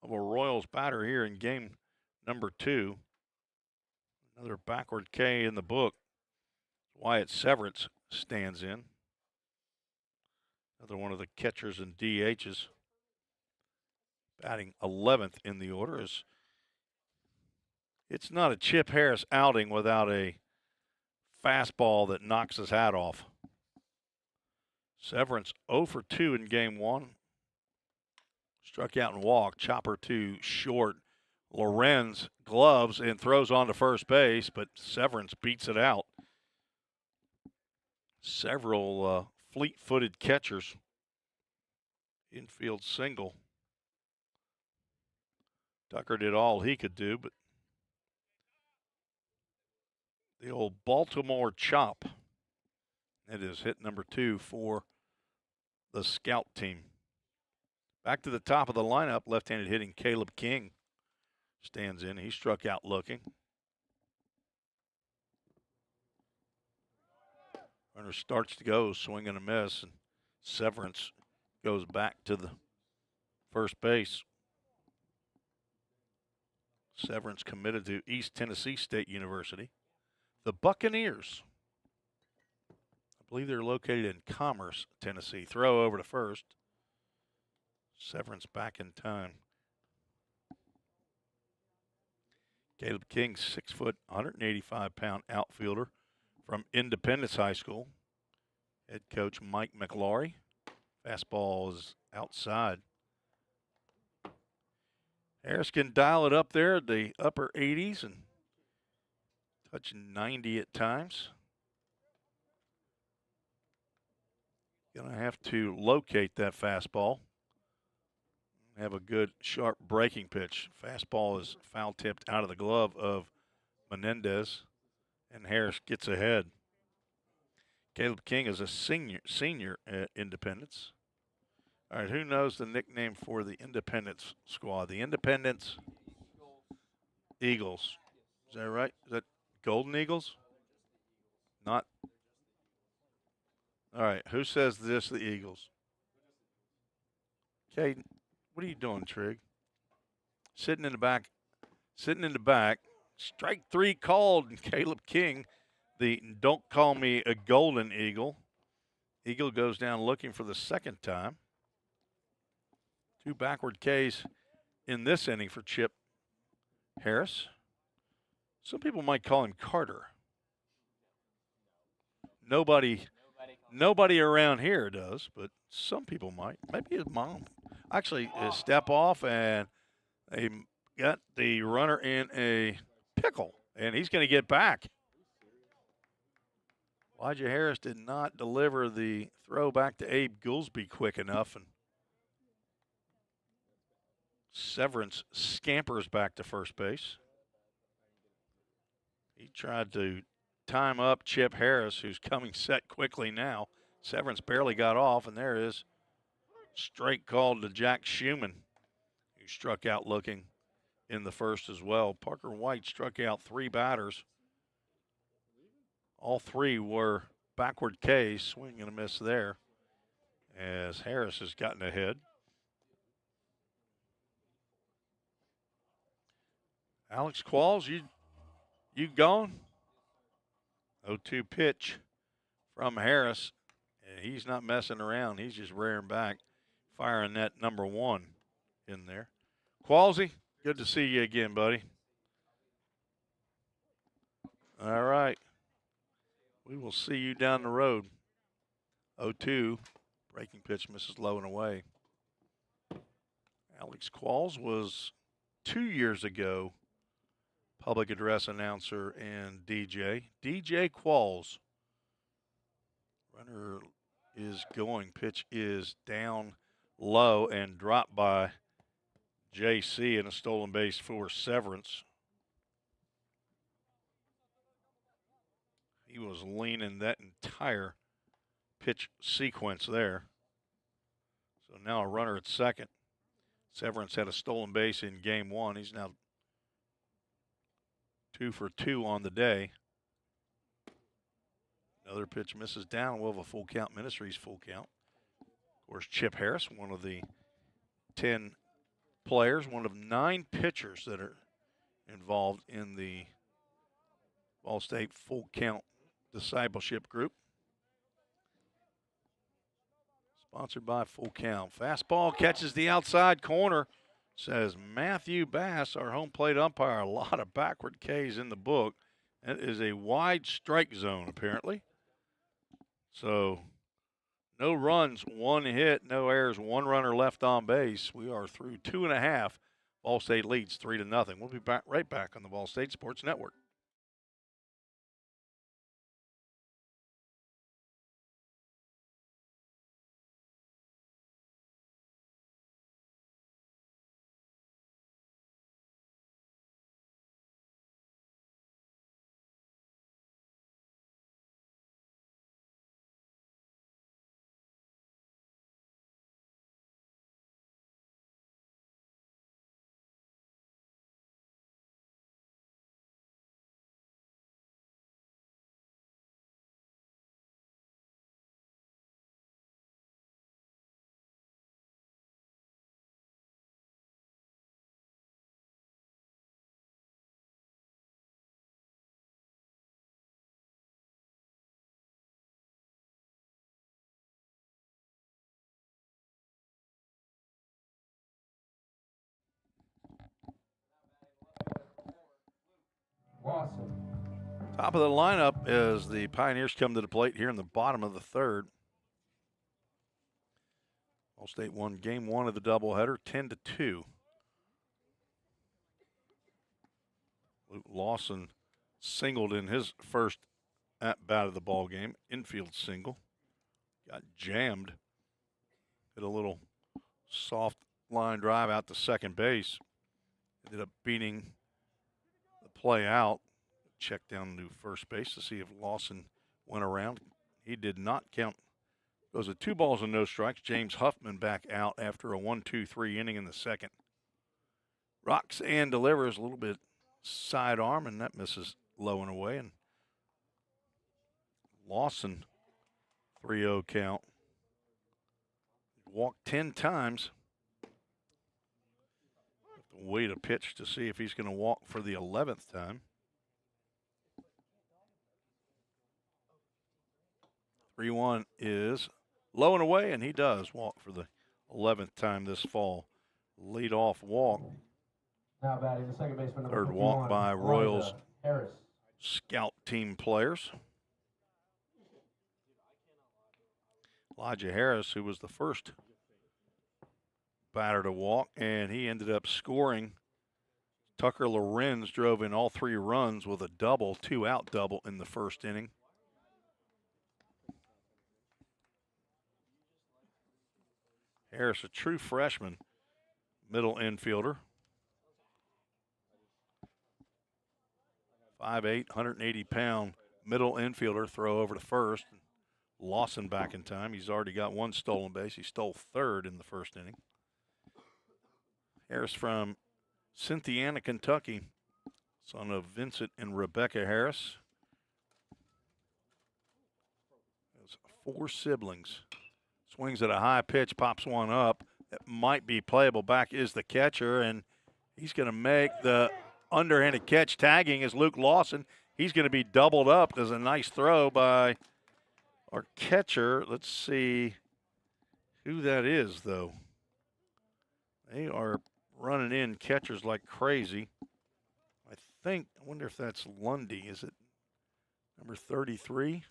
of a Royals batter here in game number 2. Another backward K in the book. Wyatt Severance stands in. Another one of the catchers and DHs. Batting 11th in the order. It's not a Chip Harris outing without a fastball that knocks his hat off. Severance 0 for 2 in game 1. Struck out and walked. Chopper to short. Lorenz gloves and throws on to first base, but Severance beats it out. Several fleet-footed catchers. Infield single. Tucker did all he could do, but the old Baltimore chop. That is hit number 2 for the scout team. Back to the top of the lineup, left-handed hitting Caleb King stands in. He struck out looking. Runner starts to go, swing and a miss, and Severance goes back to the first base. Severance committed to East Tennessee State University. The Buccaneers, I believe they're located in Commerce, Tennessee. Throw over to first. Severance back in time. Caleb King, 6 foot, 185-pound outfielder from Independence High School. Head coach Mike McLaury. Fastball is outside. Harris can dial it up there at the upper 80s and touching 90 at times. Gonna have to locate that fastball. Have a good, sharp breaking pitch. Fastball is foul tipped out of the glove of Menendez, and Harris gets ahead. Caleb King is a senior at Independence. All right, who knows the nickname for the Independence squad? The Independence Eagles. Is that right? Is that Golden Eagles? Not. All right, who says this, the Eagles? Okay, what are you doing, Trig? Sitting in the back. Strike 3 called, and Caleb King, the don't call me a Golden Eagle. Eagle goes down looking for the second time. 2 backward Ks in this inning for Chip Harris. Some people might call him Carter. Nobody around here does, but some people might. Maybe his mom. Actually, his step off, and they got the runner in a pickle, and he's going to get back. Elijah Harris did not deliver the throw back to Abe Goolsby quick enough, and Severance scampers back to first base. He tried to time up Chip Harris, who's coming set quickly now. Severance barely got off, and there is strike called to Jack Schumann, who struck out looking in the first as well. Parker White struck out 3 batters. All 3 were backward Ks, swing and a miss there, as Harris has gotten ahead. Alex Qualls, you gone? 0-2 pitch from Harris, and he's not messing around. He's just rearing back, firing that number 1 in there. Qualsy, good to see you again, buddy. All right. We will see you down the road. 0-2, breaking pitch misses low and away. Alex Qualls was 2 years ago public address announcer and DJ. DJ Qualls. Runner is going. Pitch is down low and dropped by JC, and a stolen base for Severance. He was leaning that entire pitch sequence there. So now a runner at second. Severance had a stolen base in game 1. He's now 2 for 2 on the day. Another pitch misses down. We'll have a full count. Ministries full count. Of course, Chip Harris, one of the 10 players, one of 9 pitchers that are involved in the Ball State full count discipleship group. Sponsored by Full Count. Fastball catches the outside corner, says Matthew Bass, our home plate umpire. A lot of backward Ks in the book. That is a wide strike zone, apparently. So no runs, 1 hit, no errors, 1 runner left on base. We are through 2.5 Ball State leads 3-0. We'll be right back on the Ball State Sports Network. Lawson. Top of the lineup as the Pioneers come to the plate here in the bottom of the third. Ball State won game one of the doubleheader, 10-2. Luke Lawson singled in his first at bat of the ball game, infield single. Got jammed. Hit a little soft line drive out to second base. Ended up beating the play out. Check down to first base to see if Lawson went around. He did not count. Goes with 2 balls and no strikes. James Huffman back out after a 1-2-3 inning in the second. Rocks and delivers a little bit sidearm, and that misses low and away. And Lawson, 3-0 count. Walked 10 times. Have to wait a pitch to see if he's going to walk for the 11th time. 3-1 is low and away, and he does walk for the 11th time this fall. Lead-off walk. Now batting the second baseman, number Third 51, walk by Royals Elijah Harris. scout team players. Elijah Harris, who was the first batter to walk, and he ended up scoring. Tucker Lorenz drove in all 3 runs with a double, 2-out double in the first inning. Harris, a true freshman, middle infielder. 5'8", 180-pound middle infielder, throw over to first. Lawson back in time. He's already got 1 stolen base. He stole third in the first inning. Harris from Cynthiana, Kentucky, son of Vincent and Rebecca Harris. Has 4 siblings. Swings at a high pitch, pops one up. It might be playable. Back is the catcher, and he's going to make the underhanded catch. Tagging is Luke Lawson. He's going to be doubled up. There's a nice throw by our catcher. Let's see who that is, though. They are running in catchers like crazy. I wonder if that's Lundy. Is it number 33?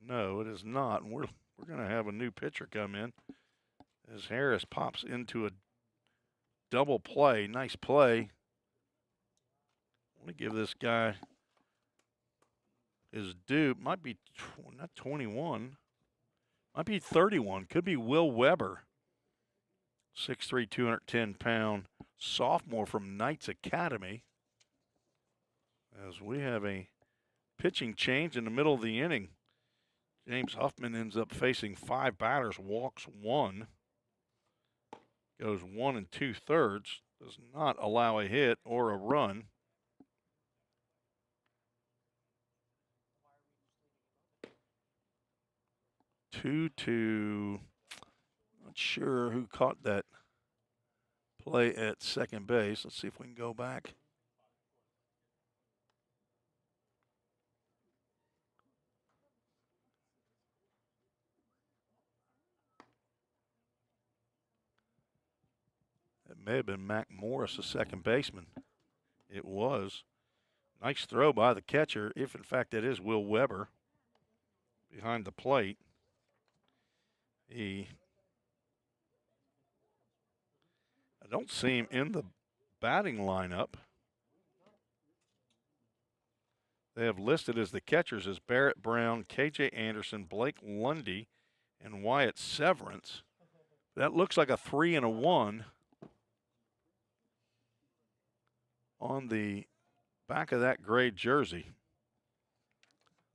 No, it is not. And we're going to have a new pitcher come in as Harris pops into a double play. Nice play. I want to give this guy his due. Might be not 21. Might be 31. Could be Will Weber. 6'3", 210-pound sophomore from Knights Academy. As we have a pitching change in the middle of the inning. James Huffman ends up facing 5 batters, walks 1. Goes 1 2/3. Does not allow a hit or a run. Two. Not sure who caught that play at second base. Let's see if we can go back. It may have been Mac Morris, the second baseman. It was. Nice throw by the catcher, if in fact that is Will Weber behind the plate. I don't see him in the batting lineup. They have listed as the catchers as Barrett Brown, KJ Anderson, Blake Lundy, and Wyatt Severance. That looks like a 3 and a 1 on the back of that gray jersey.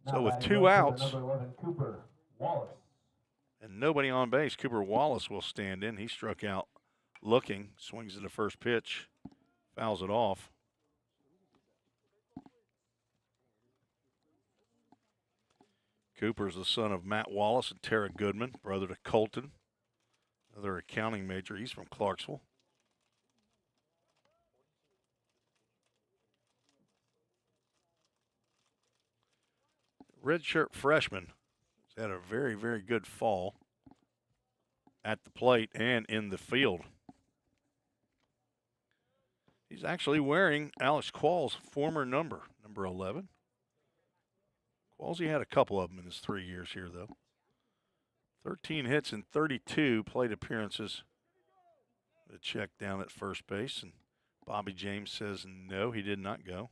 So with 2 outs number 11, Cooper Wallace. and nobody on base, Cooper Wallace will stand in. He struck out looking, swings at the first pitch, fouls it off. Cooper's the son of Matt Wallace and Tara Goodman, brother to Colton, another accounting major. He's from Clarksville. Redshirt freshman has had a very, very good fall at the plate and in the field. He's actually wearing Alex Quall's former number 11. Quallsy had a couple of them in his 3 years here, though. 13 hits and 32 plate appearances. A check down at first base, and Bobby James says no, he did not go.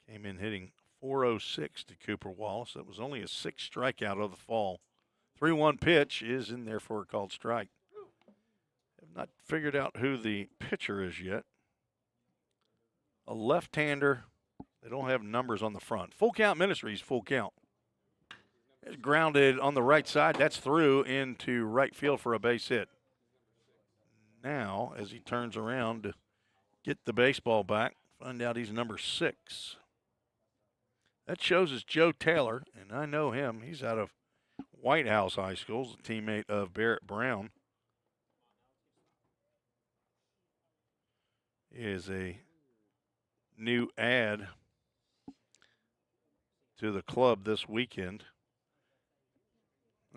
Came in hitting .406 to Cooper Wallace. That was only a 6th strikeout of the fall. 3-1 pitch is in there for a called strike. Have not figured out who the pitcher is yet. A left-hander. They don't have numbers on the front. Full count Ministries, full count. It's grounded on the right side. That's through into right field for a base hit. Now, as he turns around to get the baseball back, find out he's number 6. That shows us Joe Taylor, and I know him. He's out of White House High School, a teammate of Barrett Brown. He is a new add to the club this weekend.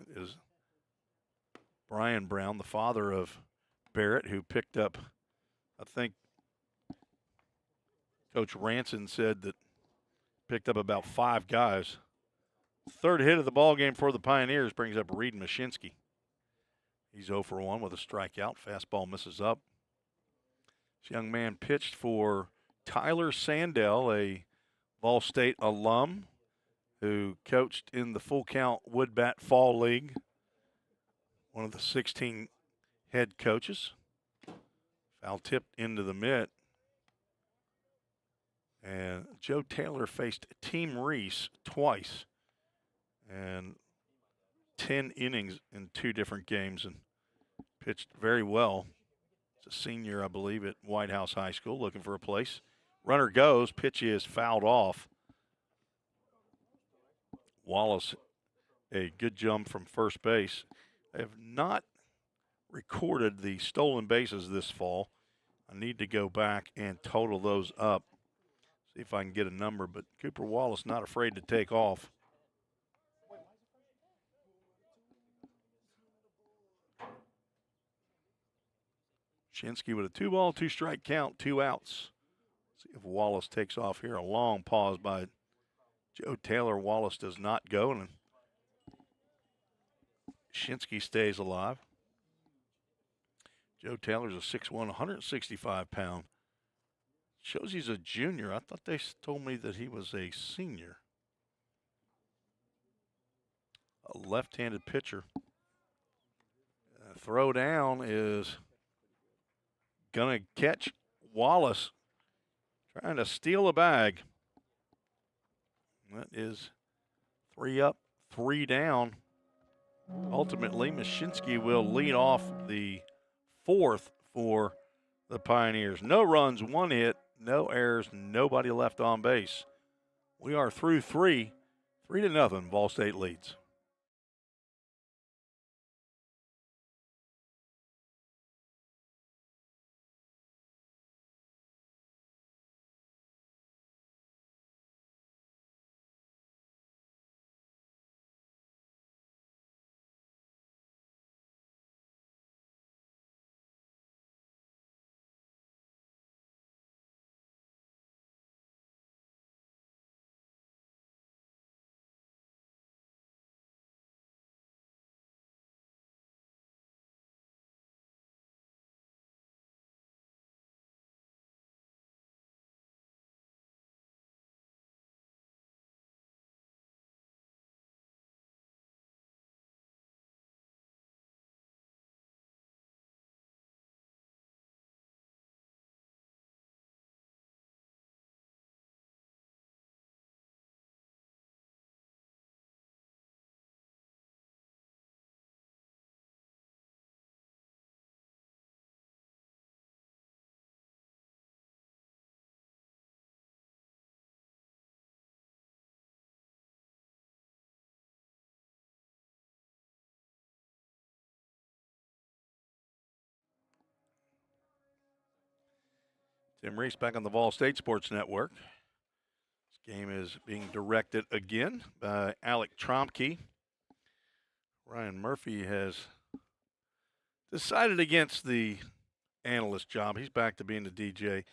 It is Brian Brown, the father of Barrett, who picked up, I think Coach Ranson said that picked up about 5 guys. Third hit of the ball game for the Pioneers brings up Reed Mashinsky. He's 0 for 1 with a strikeout. Fastball misses up. This young man pitched for Tyler Sandell, a Ball State alum who coached in the full count Wood Bat Fall League. One of the 16 head coaches. Foul tipped into the mitt. And Joe Taylor faced Team Reese twice and 10 innings in 2 different games and pitched very well. He's a senior, I believe, at White House High School, looking for a place. Runner goes, pitch is fouled off. Wallace, a good jump from first base. I have not recorded the stolen bases this fall. I need to go back and total those up. See if I can get a number, but Cooper Wallace not afraid to take off. Shinsky with a 2-ball, 2-strike count, 2 outs. See if Wallace takes off here. A long pause by Joe Taylor. Wallace does not go, and Shinsky stays alive. Joe Taylor's a 6'1", 165-pound. Shows he's a junior. I thought they told me that he was a senior. A left-handed pitcher. Throw down is going to catch Wallace trying to steal a bag. That is 3 up, 3 down. Ultimately, Mashinsky will lead off the 4th for the Pioneers. No runs, 1 hit, no errors, nobody left on base. We are through 3, 3-0. Ball State leads. Tim Reese back on the Vol State Sports Network. This game is being directed again by Alec Tromke. Ryan Murphy has decided against the analyst job. He's back to being the DJ. I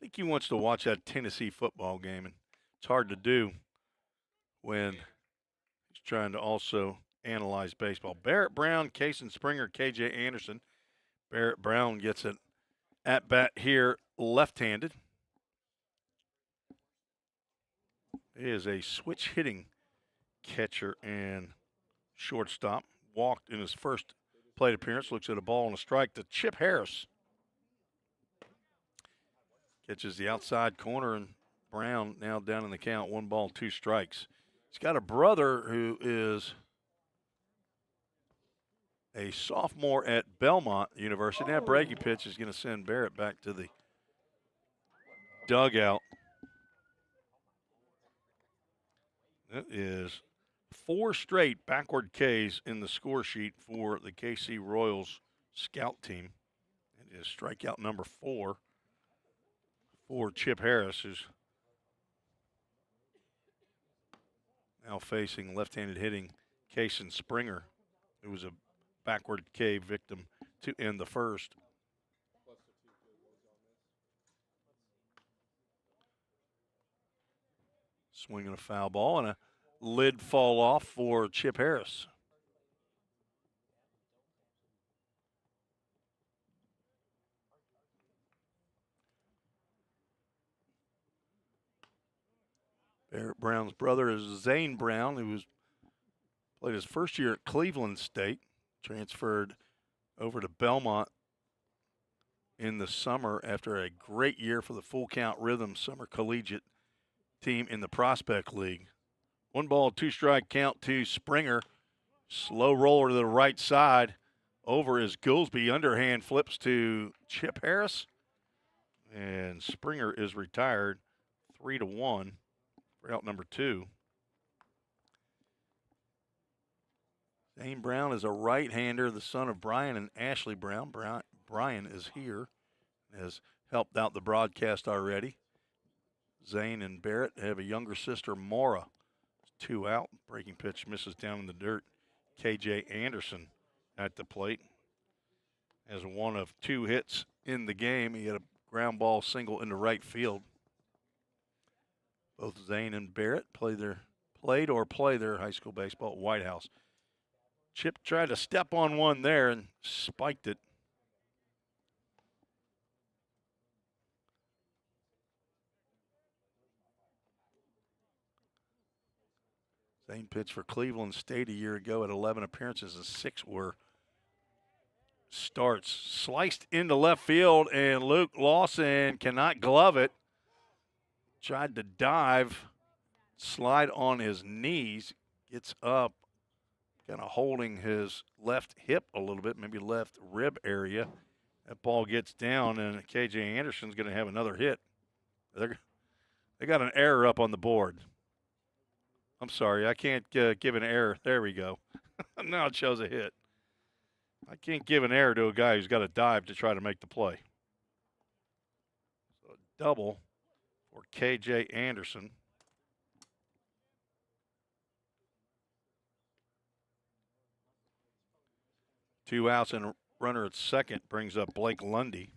think he wants to watch that Tennessee football game, and it's hard to do when he's trying to also analyze baseball. Barrett Brown, Kason Springer, KJ Anderson. Barrett Brown gets an at-bat here left-handed. He is a switch-hitting catcher and shortstop. Walked in his first plate appearance. Looks at a ball and a strike to Chip Harris. Catches the outside corner, and Brown now down in the count. 1 ball, 2 strikes. He's got a brother who is a sophomore at Belmont University. That breaking pitch is going to send Barrett back to the dugout. That is 4 straight backward Ks in the score sheet for the KC Royals scout team. It is strikeout number 4 for Chip Harris, who's now facing left-handed hitting Kason Springer, who was a backward K victim to end the first. Swinging a foul ball and a lid fall off for Chip Harris. Barrett Brown's brother is Zane Brown, who played his first year at Cleveland State, transferred over to Belmont in the summer after a great year for the Full Count Rhythm Summer Collegiate team in the Prospect League. 1 ball, 2 strike count to Springer. Slow roller to the right side. Over is Goolsby. Underhand flips to Chip Harris. And Springer is retired 3-1 for out number 2. Zane Brown is a right-hander, the son of Brian and Ashley Brown. Brian is here, has helped out the broadcast already. Zane and Barrett have a younger sister, Maura. 2 out. Breaking pitch misses down in the dirt. KJ Anderson at the plate has 1 of 2 hits in the game. He had a ground ball single into right field. Both Zane and Barrett played their high school baseball at White House. Chip tried to step on one there and spiked it. Zane pitched for Cleveland State a year ago at 11 appearances, and 6 were starts. Sliced into left field, and Luke Lawson cannot glove it. Tried to dive, slide on his knees, gets up, kind of holding his left hip a little bit, maybe left rib area. That ball gets down, and KJ Anderson's going to have another hit. They got an error up on the board. I'm sorry, I can't give an error. There we go. Now it shows a hit. I can't give an error to a guy who's got to dive to try to make the play. So a double for KJ Anderson. Two outs and a runner at second brings up Blake Lundy.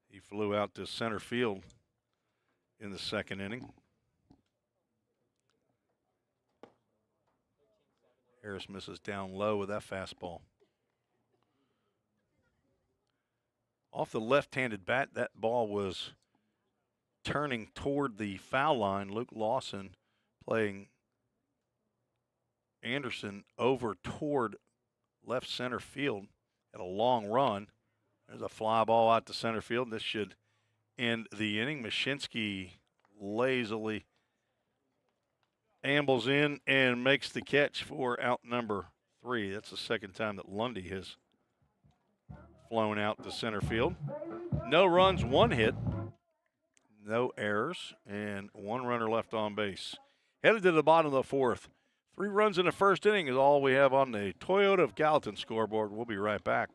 He flew out to center field in the second inning. Harris misses down low with that fastball. Off the left-handed bat, that ball was turning toward the foul line. Luke Lawson playing Anderson over toward left center field at a long run. There's a fly ball out to center field. This should end the inning. Mashinsky lazily ambles in and makes the catch for out number 3. That's the second time that Lundy has flown out to center field. No runs, 1 hit, no errors, and 1 runner left on base. Headed to the bottom of the 4th. 3 runs in the first inning is all we have on the Toyota of Gallatin scoreboard. We'll be right back.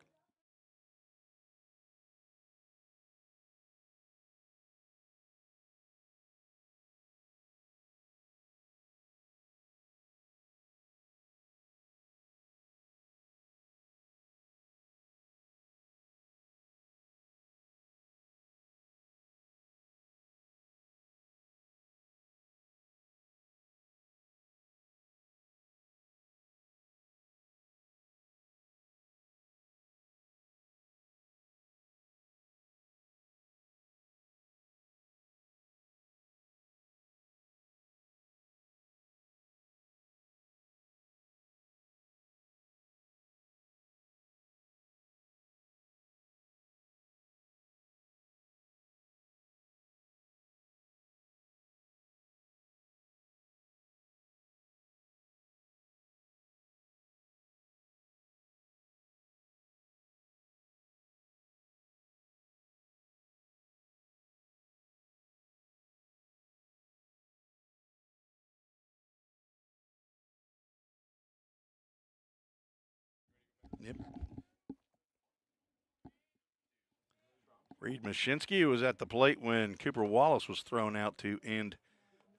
Yep. Reed Mashinsky, who was at the plate when Cooper Wallace was thrown out to end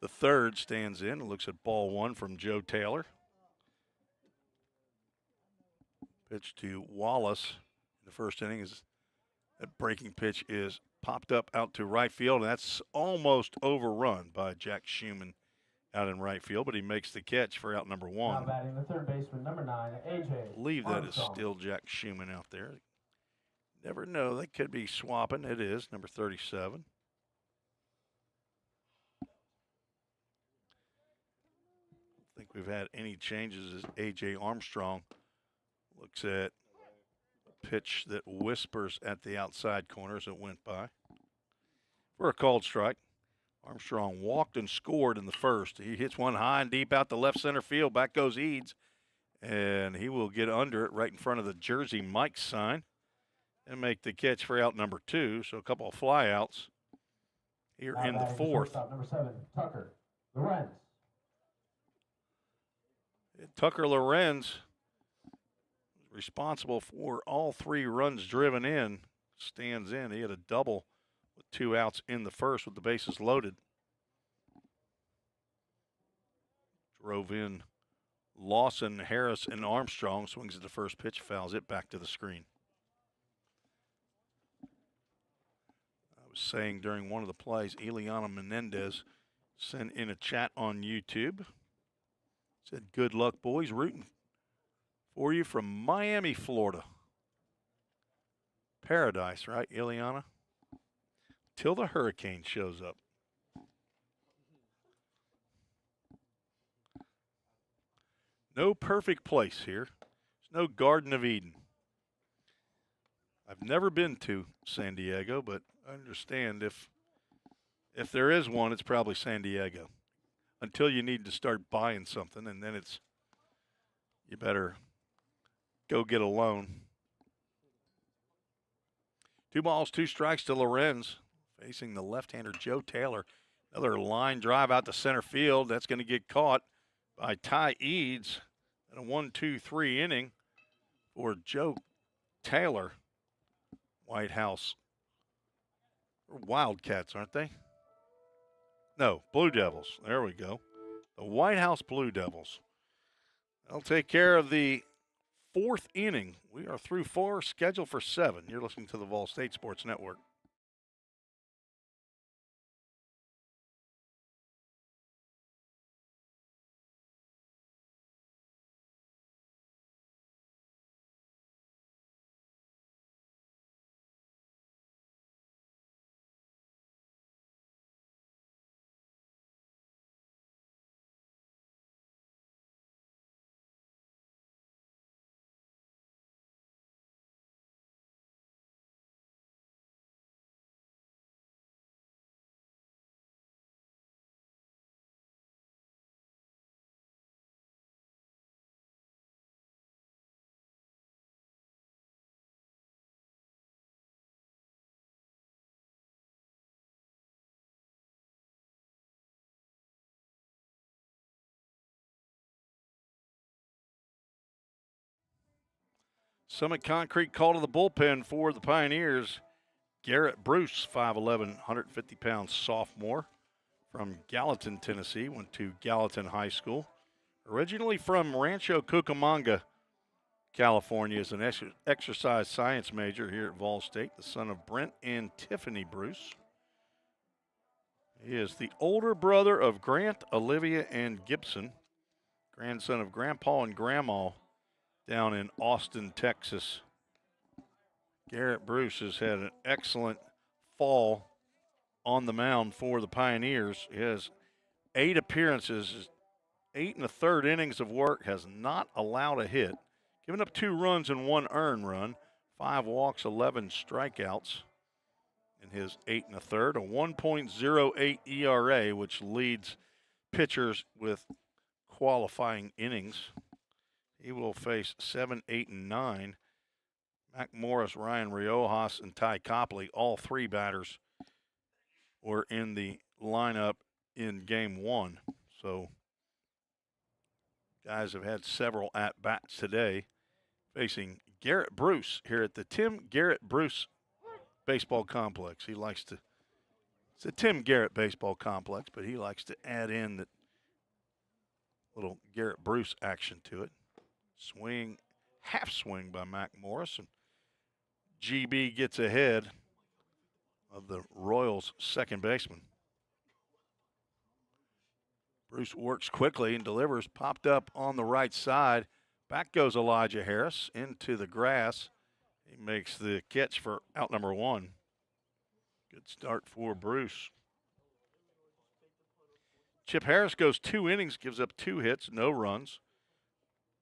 the third, stands in and looks at ball 1 from Joe Taylor. Pitch to Wallace in the first inning is that breaking pitch is popped up out to right field, and that's almost overrun by Jack Schumann out in right field, but he makes the catch for out number 1. Now batting the third baseman, number 9, AJ. I believe that is Armstrong. still Jack Schumann out there. Never know. They could be swapping. It is number 37. I think we've had any changes as A.J. Armstrong looks at a pitch that whispers at the outside corner as it went by. For a called strike, Armstrong walked and scored in the first. He hits one high and deep out to left center field. Back goes Eads, and he will get under it right in front of the Jersey Mike sign and make the catch for out number 2. So a couple of flyouts here Now in the batting fourth. shortstop, number 7, Tucker Lorenz. Tucker Lorenz responsible for all 3 runs driven in. Stands in. He had a double with 2 outs in the first with the bases loaded. Drove in Lawson, Harris, and Armstrong. Swings at the first pitch, fouls it back to the screen. I was saying during one of the plays, Eliana Menendez sent in a chat on YouTube. Said, good luck, boys. Rooting for you from Miami, Florida. Paradise, right, Ileana? Till the hurricane shows up. No perfect place here. There's no Garden of Eden. I've never been to San Diego, but I understand if there is one, it's probably San Diego. Until you need to start buying something, and then it's you better go get a loan. 2 balls, 2 strikes to Lorenz, facing the left-hander Joe Taylor. Another line drive out to center field. That's going to get caught by Ty Eads in a 1-2-3 inning for Joe Taylor. White House. Wildcats, aren't they? No, Blue Devils. There we go. The White House Blue Devils. They'll take care of the 4th inning. We are through 4, scheduled for 7. You're listening to the Vol State Sports Network. Summit Concrete call to the bullpen for the Pioneers. Garrett Bruce, 5'11", 150 pounds sophomore from Gallatin, Tennessee, went to Gallatin High School. Originally from Rancho Cucamonga, California, is an exercise science major here at Vol State, the son of Brent and Tiffany Bruce. He is the older brother of Grant, Olivia, and Gibson, grandson of Grandpa and Grandma down in Austin, Texas. Garrett Bruce has had an excellent fall on the mound for the Pioneers. He has 8 appearances, 8 1/3 innings of work, has not allowed a hit, given up 2 runs and 1 earned run, 5 walks, 11 strikeouts in his 8 1/3, a 1.08 ERA, which leads pitchers with qualifying innings. He will face 7, 8, and 9. Mac Morris, Ryan Riojas, and Ty Copley, all 3 batters, were in the lineup in game 1. So guys have had several at-bats today facing Garrett Bruce here at the Tim Garrett Bruce Baseball Complex. He likes to, it's a Tim Garrett Baseball Complex, but he likes to add in that little Garrett Bruce action to it. Swing, half swing by Mac Morris, and GB gets ahead of the Royals' second baseman. Bruce works quickly and delivers, popped up on the right side. Back goes Elijah Harris into the grass. He makes the catch for out number 1. Good start for Bruce. Chip Harris goes 2 innings, gives up 2 hits, no runs.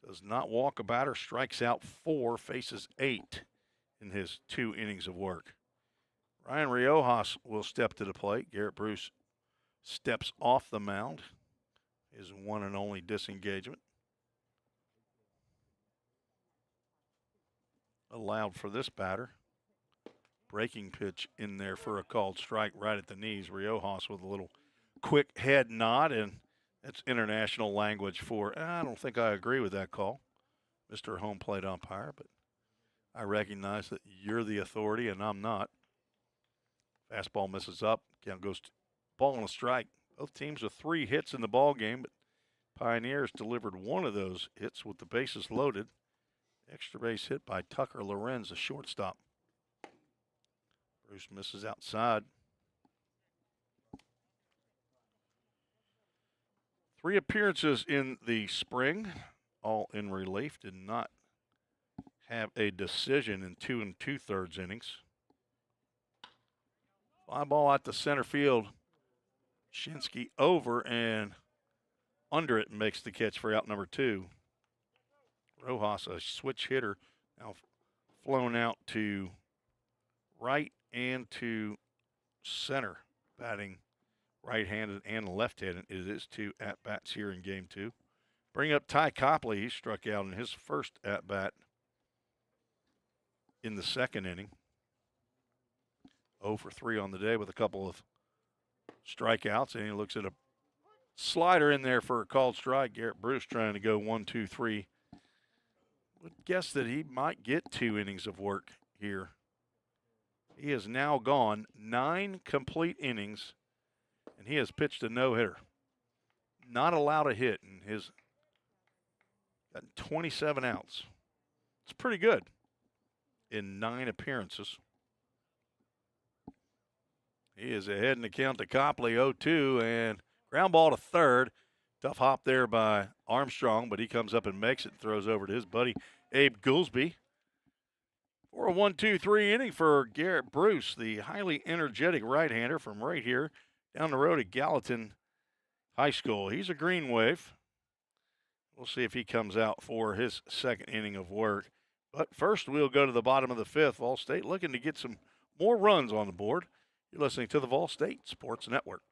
Does not walk a batter, strikes out 4, faces 8 in his 2 innings of work. Ryan Riojas will step to the plate. Garrett Bruce steps off the mound. His one and only disengagement. Allowed for this batter. Breaking pitch in there for a called strike right at the knees. Riojas with a little quick head nod, and that's international language for, I don't think I agree with that call, Mr. Home Plate Umpire, but I recognize that you're the authority and I'm not. Fastball misses up. Count goes to ball and a strike. Both teams with 3 hits in the ball game, but Pioneers delivered one of those hits with the bases loaded. Extra base hit by Tucker Lorenz, a shortstop. Bruce misses outside. 3 appearances in the spring, all in relief. Did not have a decision in 2 2/3 innings. Fly ball out to center field. Shinsky over and under it, makes the catch for out number 2. Rojas, a switch hitter, now flown out to right and to center, batting right-handed and left-handed. It is 2 at-bats here in game 2. Bring up Ty Copley. He struck out in his first at-bat in the second inning. 0 for 3 on the day with a couple of strikeouts, and he looks at a slider in there for a called strike. Garrett Bruce trying to go 1, 2, 3. Would guess that he might get 2 innings of work here. He has now gone 9 complete innings, and he has pitched a no-hitter. Not allowed a hit in his, got 27 outs. It's pretty good in 9 appearances. He is ahead in the count to Copley, 0-2, and ground ball to third. Tough hop there by Armstrong, but he comes up and makes it and throws over to his buddy Abe Goolsby. For a 1, 2, 3 inning for Garrett Bruce, the highly energetic right-hander from right here down the road at Gallatin High School. He's a green wave. We'll see if he comes out for his second inning of work. But first, we'll go to the bottom of the 5th. Vol State looking to get some more runs on the board. You're listening to the Vol State Sports Network.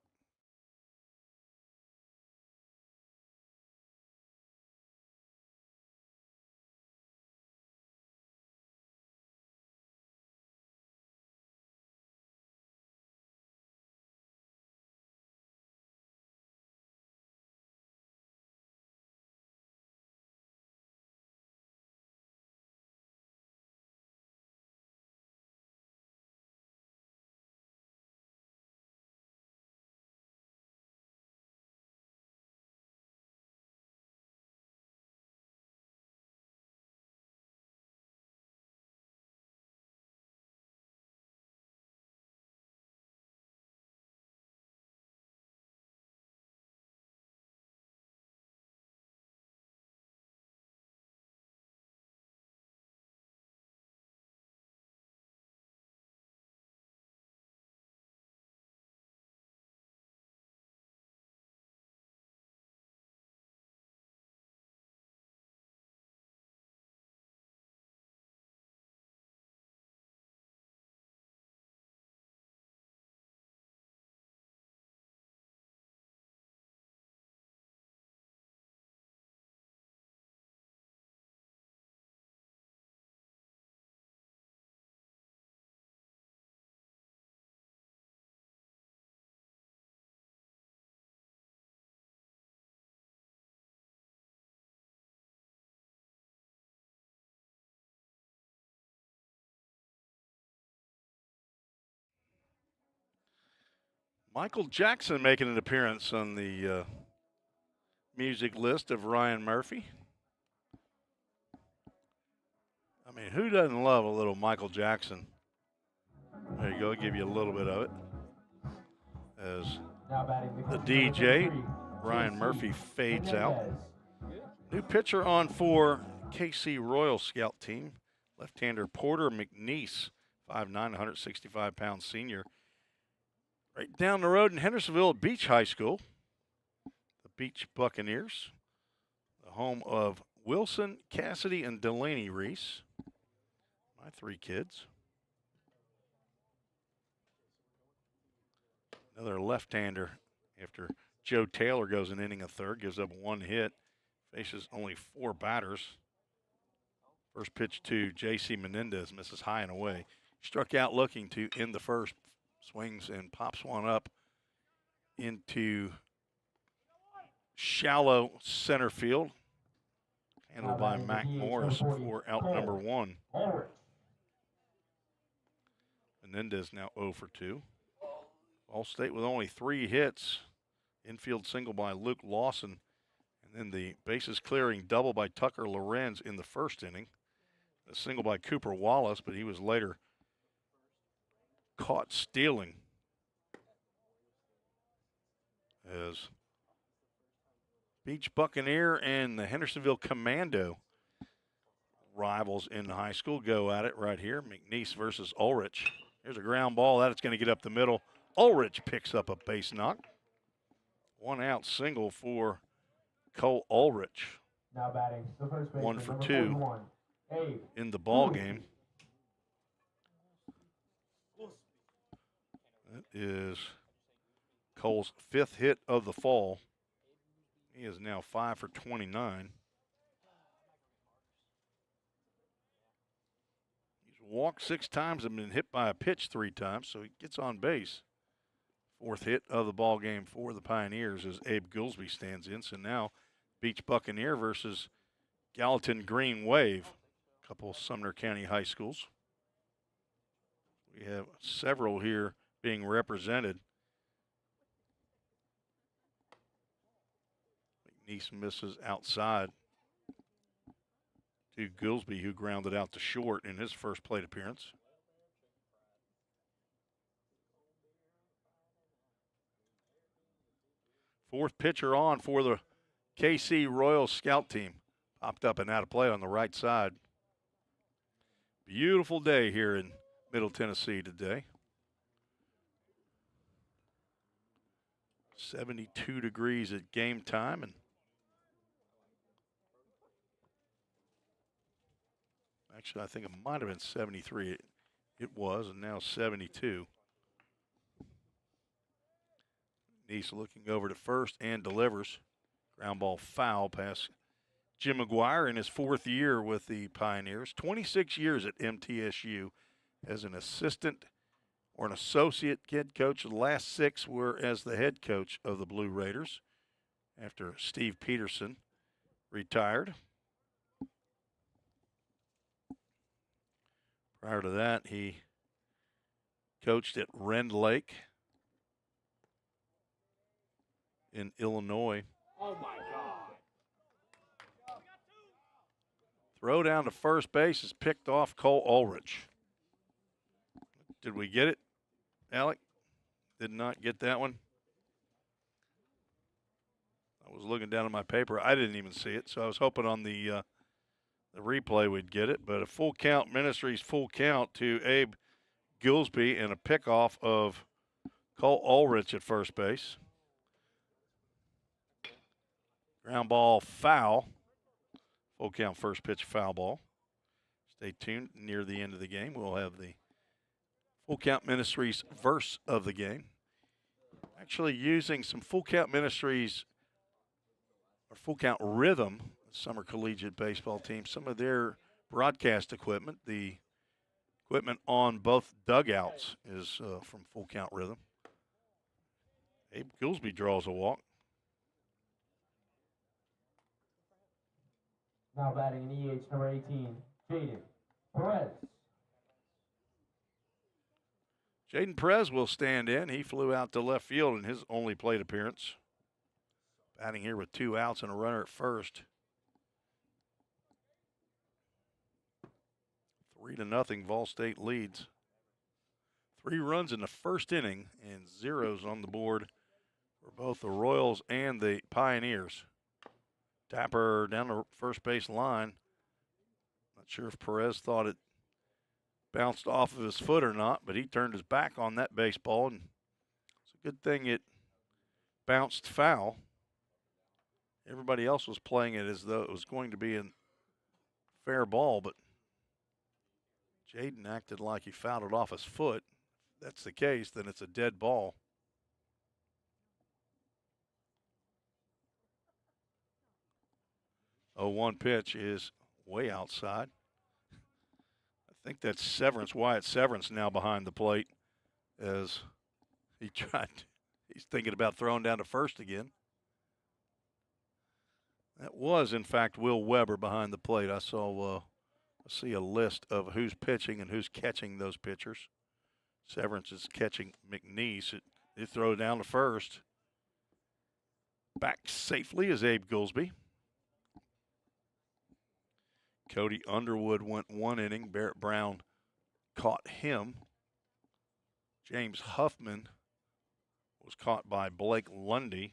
Michael Jackson making an appearance on the music list of Ryan Murphy. I mean, who doesn't love a little Michael Jackson? There you go, give you a little bit of it. As Now batting the catcher, number DJ, 33, Ryan JC Murphy, fades out. Menendez. New pitcher on for KC Royal Scout team. Left-hander Porter McNeese, 5'9", 165-pound senior. Right down the road in Hendersonville at Beach High School, the Beach Buccaneers, the home of Wilson, Cassidy, and Delaney Reese. My three kids. Another left-hander after Joe Taylor goes an inning a third, gives up one hit, faces only 4 batters. First pitch to J.C. Menendez, misses high and away. Struck out looking to end the first, swings and pops one up into shallow center field. Handled by Mac Morris for out number 1. Menendez now 0 for 2. All-State with only 3 hits. Infield single by Luke Lawson. And then the bases clearing double by Tucker Lorenz in the first inning. A single by Cooper Wallace, but he was later caught stealing. As Beach Buccaneer and the Hendersonville Commando rivals in high school go at it right here. McNeese versus Ulrich. Here's a ground ball. That's going to get up the middle. Ulrich picks up a base knock. 1 out single for Cole Ulrich. Now batting the first baseman, 1 for number 2 41, Abe. in the ball game. That is Cole's 5th hit of the fall. He is now 5 for 29. He's walked 6 times and been hit by a pitch 3 times, so he gets on base. 4th hit of the ball game for the Pioneers as Abe Goolsby stands in. So now Beach Buccaneer versus Gallatin Green Wave, a couple of Sumner County high schools. We have several here being represented. McNeese misses outside to Goolsby, who grounded out to short in his first plate appearance. Fourth pitcher on for the KC Royal Scout team. Popped up and out of play on the right side. Beautiful day here in Middle Tennessee today. 72 degrees at game time, and actually I think it might have been 73. It was, and now 72. Neese looking over to first and delivers. Ground ball foul past Jim McGuire in his 4th year with the Pioneers. 26 years at MTSU as an assistant or an associate head coach. The last 6 were as the head coach of the Blue Raiders after Steve Peterson retired. Prior to that, he coached at Rend Lake in Illinois. Oh my God. Throw down to first base is picked off Cole Ulrich. Did we get it, Alec? Did not get that one. I was looking down at my paper. I didn't even see it, so I was hoping on the replay we'd get it. But a full count, Ministries full count to Abe Goolsby and a pickoff of Cole Ulrich at first base. Ground ball foul. Full count first pitch foul ball. Stay tuned. Near the end of the game, we'll have the Full Count Ministries verse of the game. Actually using some Full Count Ministries or Full Count Rhythm, Summer Collegiate Baseball team, some of their broadcast equipment. The equipment on both dugouts is from Full Count Rhythm. Abe Goolsby draws a walk. Now batting in EH number 18, Jaden Perez. Jaden Perez will stand in. He flew out to left field in his only plate appearance. Batting here with 2 outs and a runner at first. 3-0, Vol State leads. 3 runs in the first inning and 0s on the board for both the Royals and the Pioneers. Tapper down the first base line. Not sure if Perez thought it bounced off of his foot or not, but he turned his back on that baseball, and it's a good thing it bounced foul. Everybody else was playing it as though it was going to be a fair ball, but Jaden acted like he fouled it off his foot. If that's the case, then it's a dead ball. Oh, 1 pitch is way outside. I think that's Severance, Wyatt Severance now behind the plate as he's thinking about throwing down to first again. That was, in fact, Will Weber behind the plate. I see a list of who's pitching and who's catching those pitchers. Severance is catching McNeese. He throw down to first. Back safely is Abe Goolsby. Cody Underwood went 1 inning. Barrett Brown caught him. James Huffman was caught by Blake Lundy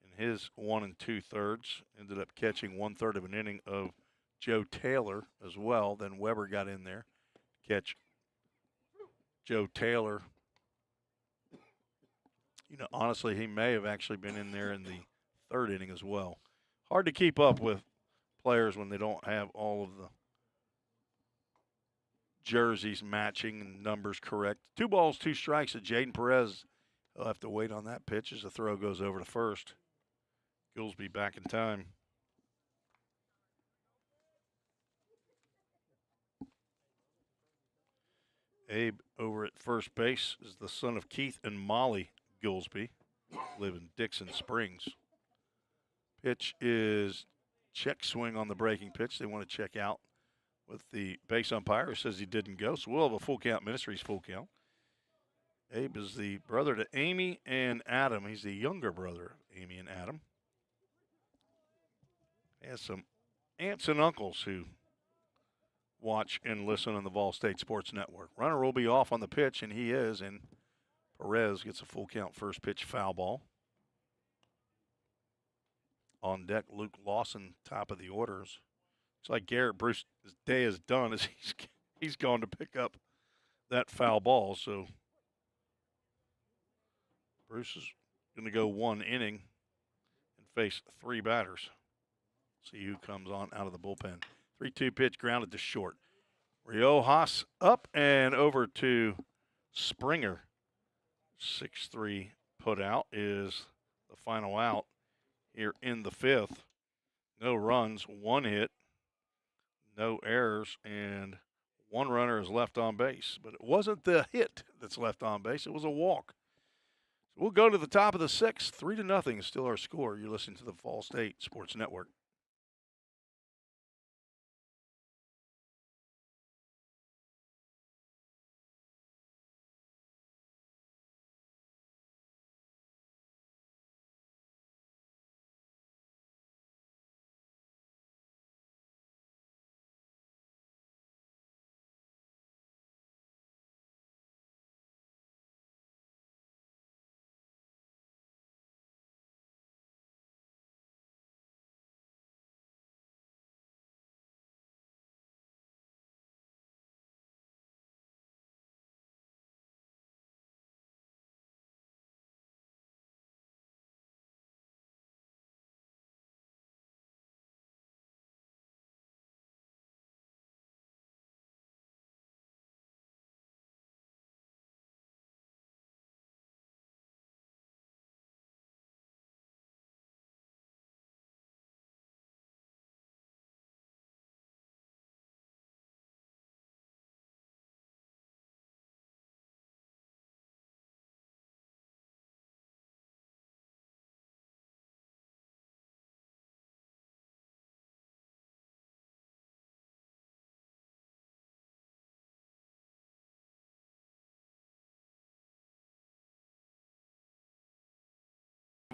in his 1 2/3. Ended up catching 1/3 of an inning of Joe Taylor as well. Then Weber got in there, catch Joe Taylor. You know, honestly, he may have actually been in there in the 3rd inning as well. Hard to keep up with players when they don't have all of the jerseys matching and numbers correct. 2 balls, 2 strikes at Jaden Perez. He'll have to wait on that pitch as the throw goes over to first. Goolsby back in time. Abe over at first base is the son of Keith and Molly Goolsby, live in Dixon Springs. Pitch is check swing on the breaking pitch. They want to check out with the base umpire who says he didn't go. So we'll have a full count. Ministries full count. Abe is the brother to Amy and Adam. He's the younger brother of Amy and Adam. He has some aunts and uncles who watch and listen on the Vol State Sports Network. Runner will be off on the pitch, and he is, and Perez gets a full count first pitch foul ball. On deck, Luke Lawson, top of the orders. It's like Garrett Bruce's day is done as he's gone to pick up that foul ball. So Bruce is going to go 1 inning and face 3 batters. See who comes on out of the bullpen. 3-2 pitch grounded to short. Riojas up and over to Springer. 6-3 put out is the final out here in the 5th. No runs, 1 hit, no errors, and 1 runner is left on base. But it wasn't the hit that's left on base, it was a walk. So we'll go to the top of the 6th. 3-0 is still our score. You're listening to the Vol State Sports Network.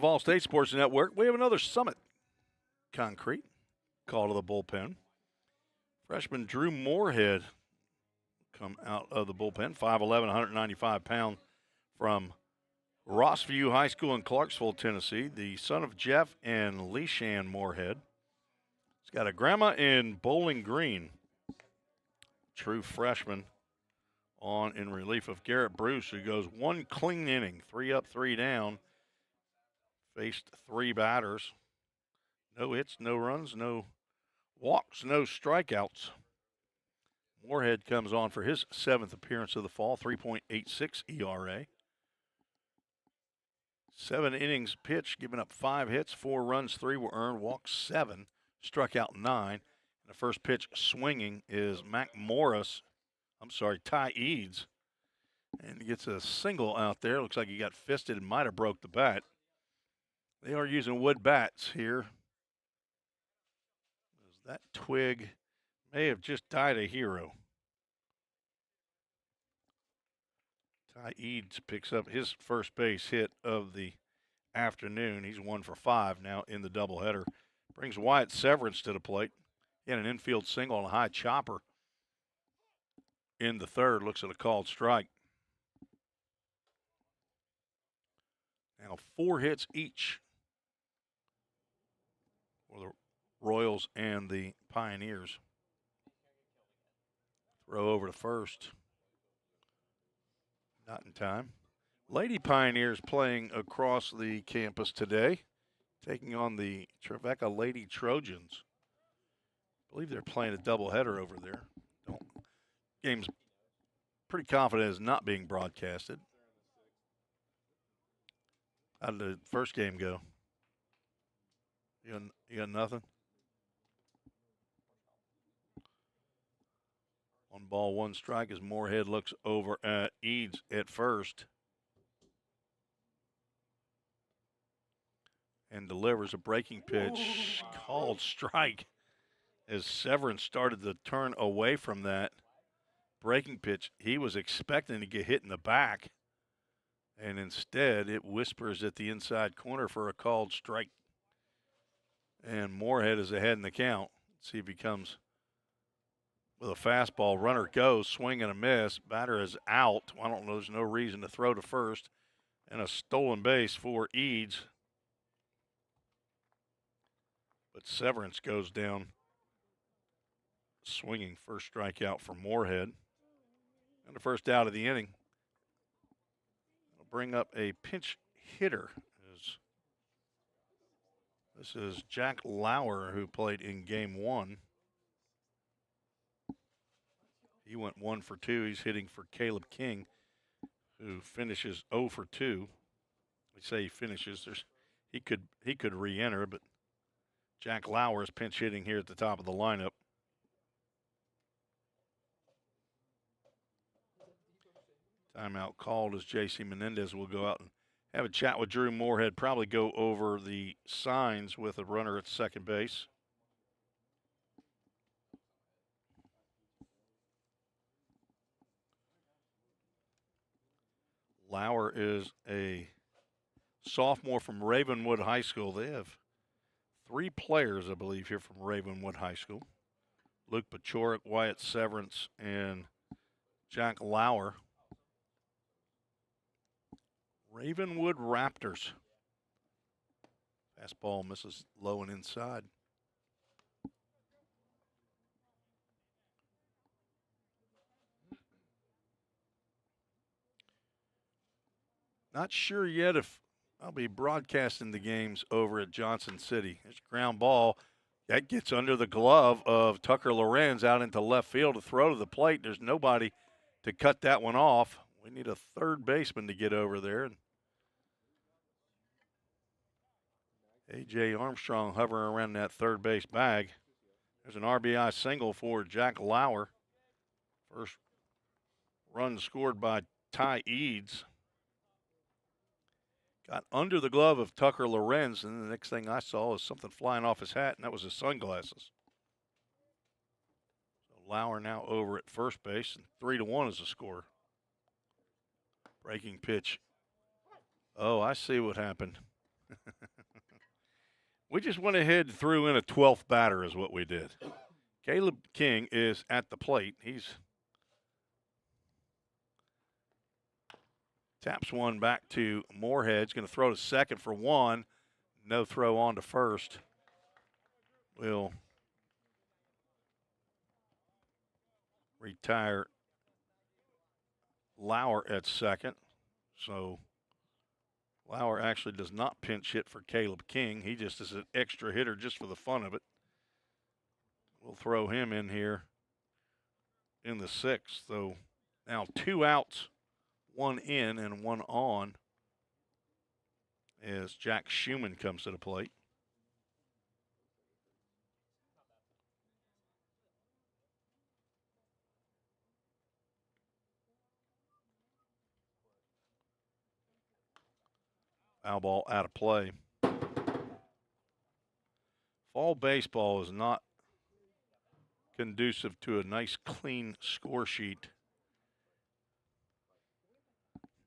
of All State Sports Network, we have another Summit Concrete call to the bullpen. Freshman Drew Moorhead come out of the bullpen, 5'11", 195 pound from Rossview High School in Clarksville, Tennessee, the son of Jeff and Leishan Moorhead. He's got a grandma in Bowling Green, true freshman, on in relief of Garrett Bruce, who goes one clean inning, 3 up, 3 down, faced 3 batters. No hits, no runs, no walks, no strikeouts. Moorhead comes on for his 7th appearance of the fall, 3.86 ERA. 7 innings pitched, giving up 5 hits, 4 runs, 3 were earned, walked 7, struck out 9. And the first pitch swinging is Ty Eads. And he gets a single out there. Looks like he got fisted and might have broke the bat. They are using wood bats here. That twig may have just died a hero. Ty Eads picks up his first base hit of the afternoon. He's 1 for 5 now in the doubleheader. Brings Wyatt Severance to the plate. He had an infield single on a high chopper in the third. Looks at a called strike. Now 4 hits each for the Royals and the Pioneers. Throw over to first. Not in time. Lady Pioneers playing across the campus today, taking on the Trevecca Lady Trojans. I believe they're playing a doubleheader over there. Game's pretty confident is not being broadcasted. How did the first game go? You got nothing? 1 ball, 1 strike as Moorhead looks over at Eads at first and delivers a breaking pitch, called strike as Severance started to turn away from that breaking pitch. He was expecting to get hit in the back, and instead it whispers at the inside corner for a called strike. And Moorhead is ahead in the count. Let's see if he comes with a fastball. Runner goes, swing and a miss. Batter is out. I don't know, there's no reason to throw to first. And a stolen base for Eads. But Severance goes down swinging. First strikeout for Moorhead. And the first out of the inning. We'll bring up a pinch hitter. This is Jack Lauer, who played in game 1. He went 1 for 2. He's hitting for Caleb King, who finishes 0 for 2. We say he finishes. He could re-enter, but Jack Lauer is pinch hitting here at the top of the lineup. Timeout called as J.C. Menendez will go out and have a chat with Drew Moorhead, probably go over the signs with a runner at second base. Lauer is a sophomore from Ravenwood High School. They have 3 players, I believe, here from Ravenwood High School. Luke Pachorik, Wyatt Severance, and Jack Lauer. Ravenwood Raptors. Fastball misses low and inside. Not sure yet if I'll be broadcasting the games over at Johnson City. There's a ground ball. That gets under the glove of Tucker Lorenz out into left field to throw to the plate. There's nobody to cut that one off. We need a third baseman to get over there. A.J. Armstrong hovering around that third base bag. There's an RBI single for Jack Lauer. First run scored by Ty Eads. Got under the glove of Tucker Lorenz, and the next thing I saw was something flying off his hat, and that was his sunglasses. So Lauer now over at first base, and 3-1 is the score. Breaking pitch. Oh, I see what happened. We just went ahead and threw in a 12th batter is what we did. Caleb King is at the plate. He's taps one back to Moorhead. He's going to throw to second for one. No throw on to first. Will retire Lauer at second. So Lauer actually does not pinch hit for Caleb King. He just is an extra hitter just for the fun of it. We'll throw him in here in the sixth. So now 2 outs, 1 in and 1 on as Jack Schumann comes to the plate. Foul ball out of play. Fall baseball is not conducive to a nice, clean score sheet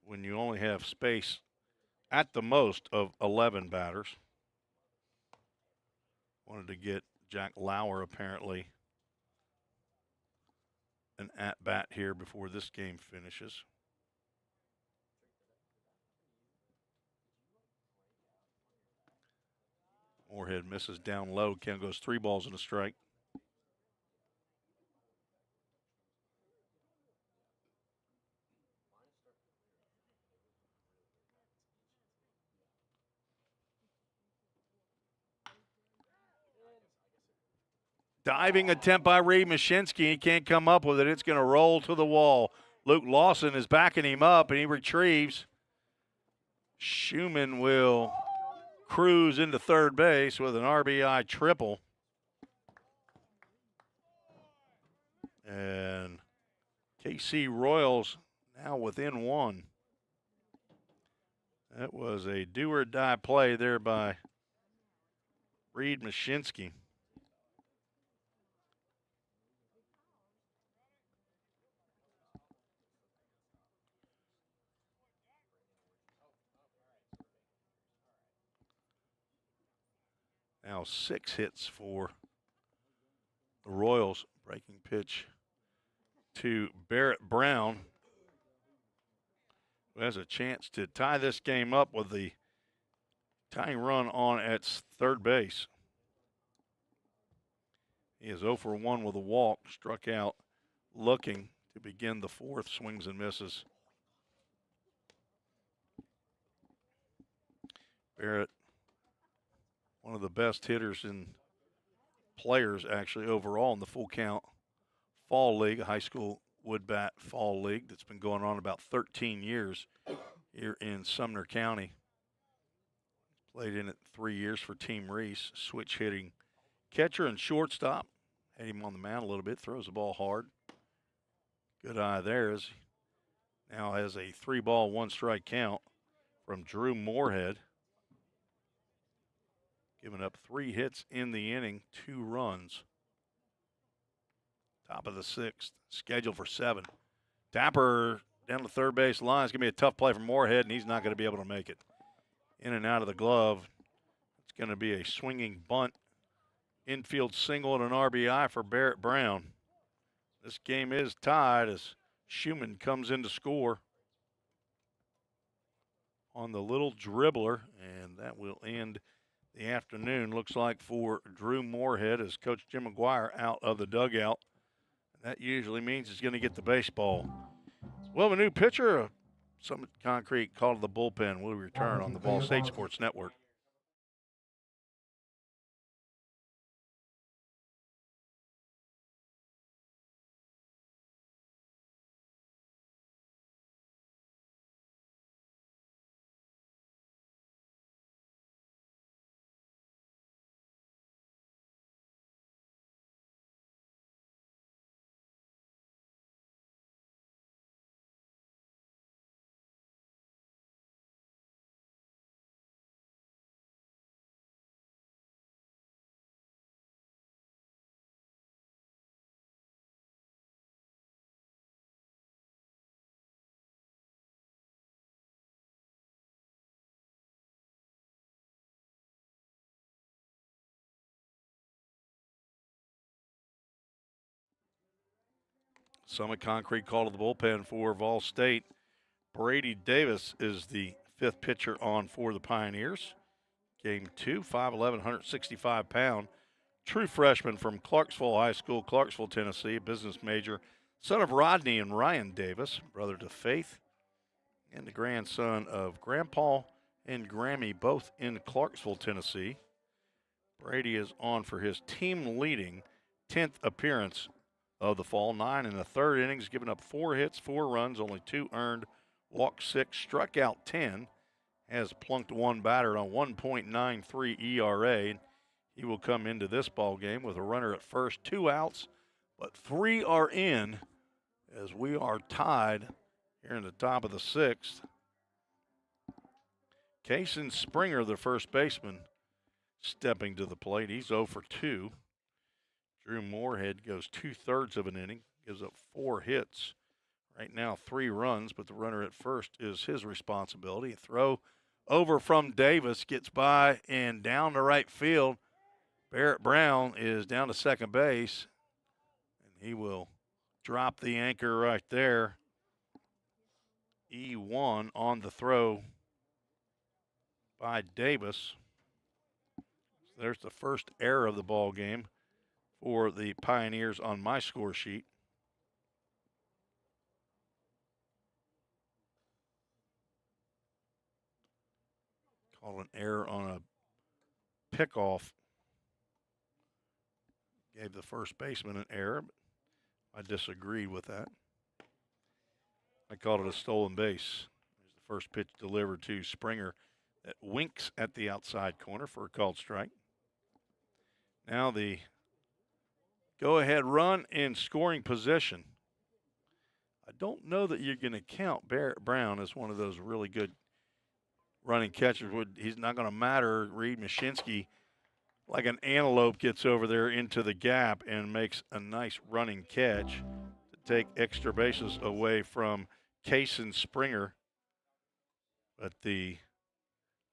when you only have space at the most of 11 batters. Wanted to get Jack Lauer apparently an at-bat here before this game finishes. Moorhead misses down low. Count goes 3 balls and a strike. Diving attempt by Reed Mashinsky. He can't come up with it. It's going to roll to the wall. Luke Lawson is backing him up, and he retrieves. Schumann will cruise into third base with an RBI triple. And KC Royals now within 1. That was a do-or-die play there by Reed Mashinsky. Now 6 hits for the Royals. Breaking pitch to Barrett Brown, who has a chance to tie this game up with the tying run on at third base. He is 0 for 1 with a walk, struck out looking to begin the 4th, swings and misses. Barrett, one of the best hitters in players actually overall in the full count fall league, a high school wood bat fall league that's been going on about 13 years here in Sumner County. Played in it 3 years for Team Reese, switch hitting catcher and shortstop. Had him on the mound a little bit, throws the ball hard. Good eye there as he now has a 3-ball, 1-strike count from Drew Moorhead. Giving up 3 hits in the inning, 2 runs. Top of the 6th, scheduled for 7. Tapper down the third base line. It's going to be a tough play for Moorhead, and he's not going to be able to make it. In and out of the glove. It's going to be a swinging bunt. Infield single and an RBI for Barrett Brown. This game is tied as Schumann comes in to score on the little dribbler, and that will end the afternoon, looks like, for Drew Moorhead as Coach Jim McGuire out of the dugout. That usually means he's going to get the baseball. We'll have a new pitcher. Summit Concrete called the bullpen. We'll return on the Ball State Sports Network. Summit Concrete called to the bullpen for Vol State. Brady Davis is the fifth pitcher on for the Pioneers. Game 2, 5'11", 165-pound. True freshman from Clarksville High School, Clarksville, Tennessee, a business major. Son of Rodney and Ryan Davis, brother to Faith, and the grandson of Grandpa and Grammy, both in Clarksville, Tennessee. Brady is on for his team-leading 10th appearance of the fall. 9 in the third innings, giving up 4 hits, 4 runs, only 2 earned, walked 6, struck out 10, has plunked 1 batter on 1.93 ERA. He will come into this ball game with a runner at first, 2 outs, but 3 are in as we are tied here in the top of the 6th. Kason Springer, the first baseman, stepping to the plate. He's 0 for 2. Drew Moorhead goes 2/3 of an inning, gives up 4 hits. Right now, 3 runs, but the runner at first is his responsibility. A throw over from Davis, gets by and down to right field. Barrett Brown is down to second base, and he will drop the anchor right there. E1 on the throw by Davis. There's the first error of the ball game for the Pioneers on my score sheet. Called an error on a pickoff. Gave the first baseman an error, but I disagreed with that. I called it a stolen base. There's the first pitch delivered to Springer that winks at the outside corner for a called strike. Now the go-ahead run in scoring position. I don't know that you're going to count Barrett Brown as one of those really good running catchers. He's not going to matter. Reed Mashinsky, like an antelope, gets over there into the gap and makes a nice running catch to take extra bases away from Kason Springer. But the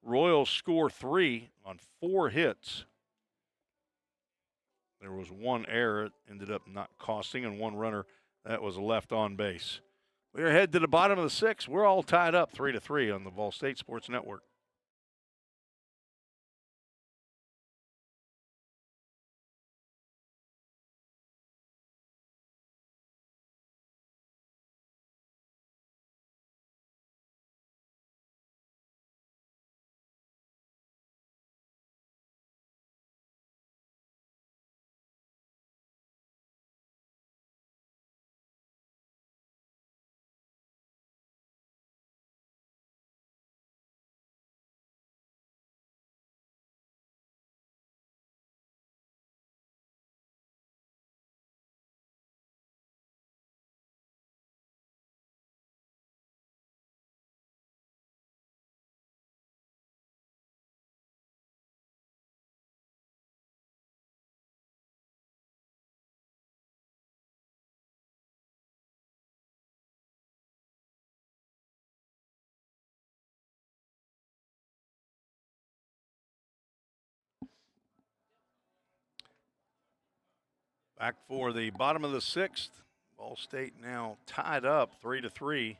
Royals score 3 on 4 hits. There was 1 error, it ended up not costing, and 1 runner that was left on base. We're headed to the bottom of the 6th. We're all tied up 3-3 on the Vol State Sports Network. Back for the bottom of the 6th. Ball State now tied up 3-3.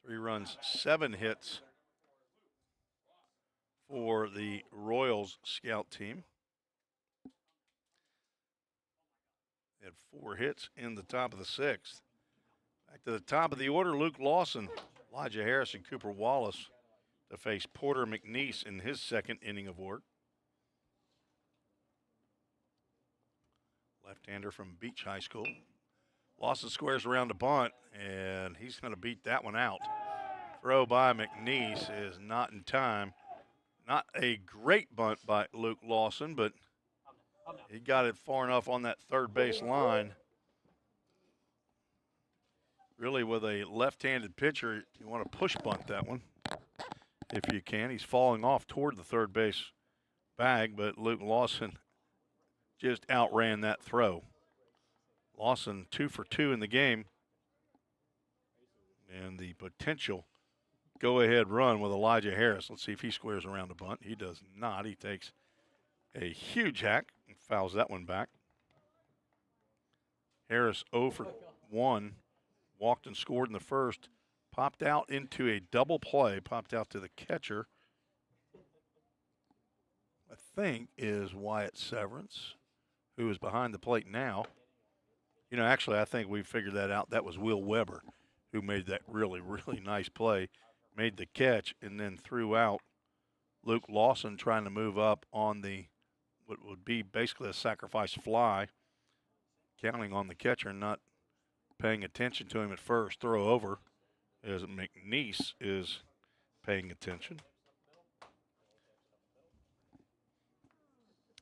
3 runs, 7 hits for the Royals scout team. They had 4 hits in the top of the 6th. Back to the top of the order, Luke Lawson, Elijah Harris, and Cooper Wallace to face Porter McNeese in his second inning of work. Left-hander from Beach High School. Lawson squares around the bunt, and he's going to beat that one out. Throw by McNeese is not in time. Not a great bunt by Luke Lawson, but he got it far enough on that third base line. Really, with a left-handed pitcher, you want to push bunt that one if you can. He's falling off toward the third base bag, but Luke Lawson just outran that throw. Lawson 2 for 2 in the game. And the potential go-ahead run with Elijah Harris. Let's see if he squares around the bunt. He does not. He takes a huge hack and fouls that one back. Harris 0 for 1, walked and scored in the first, popped out into a double play, popped out to the catcher. I think is Wyatt Severance, who is behind the plate now. You know, actually, I think we figured that out. That was Will Weber, who made that really, really nice play, made the catch, and then threw out Luke Lawson trying to move up on the what would be basically a sacrifice fly, counting on the catcher and not paying attention to him at first. Throw over as McNeese is paying attention.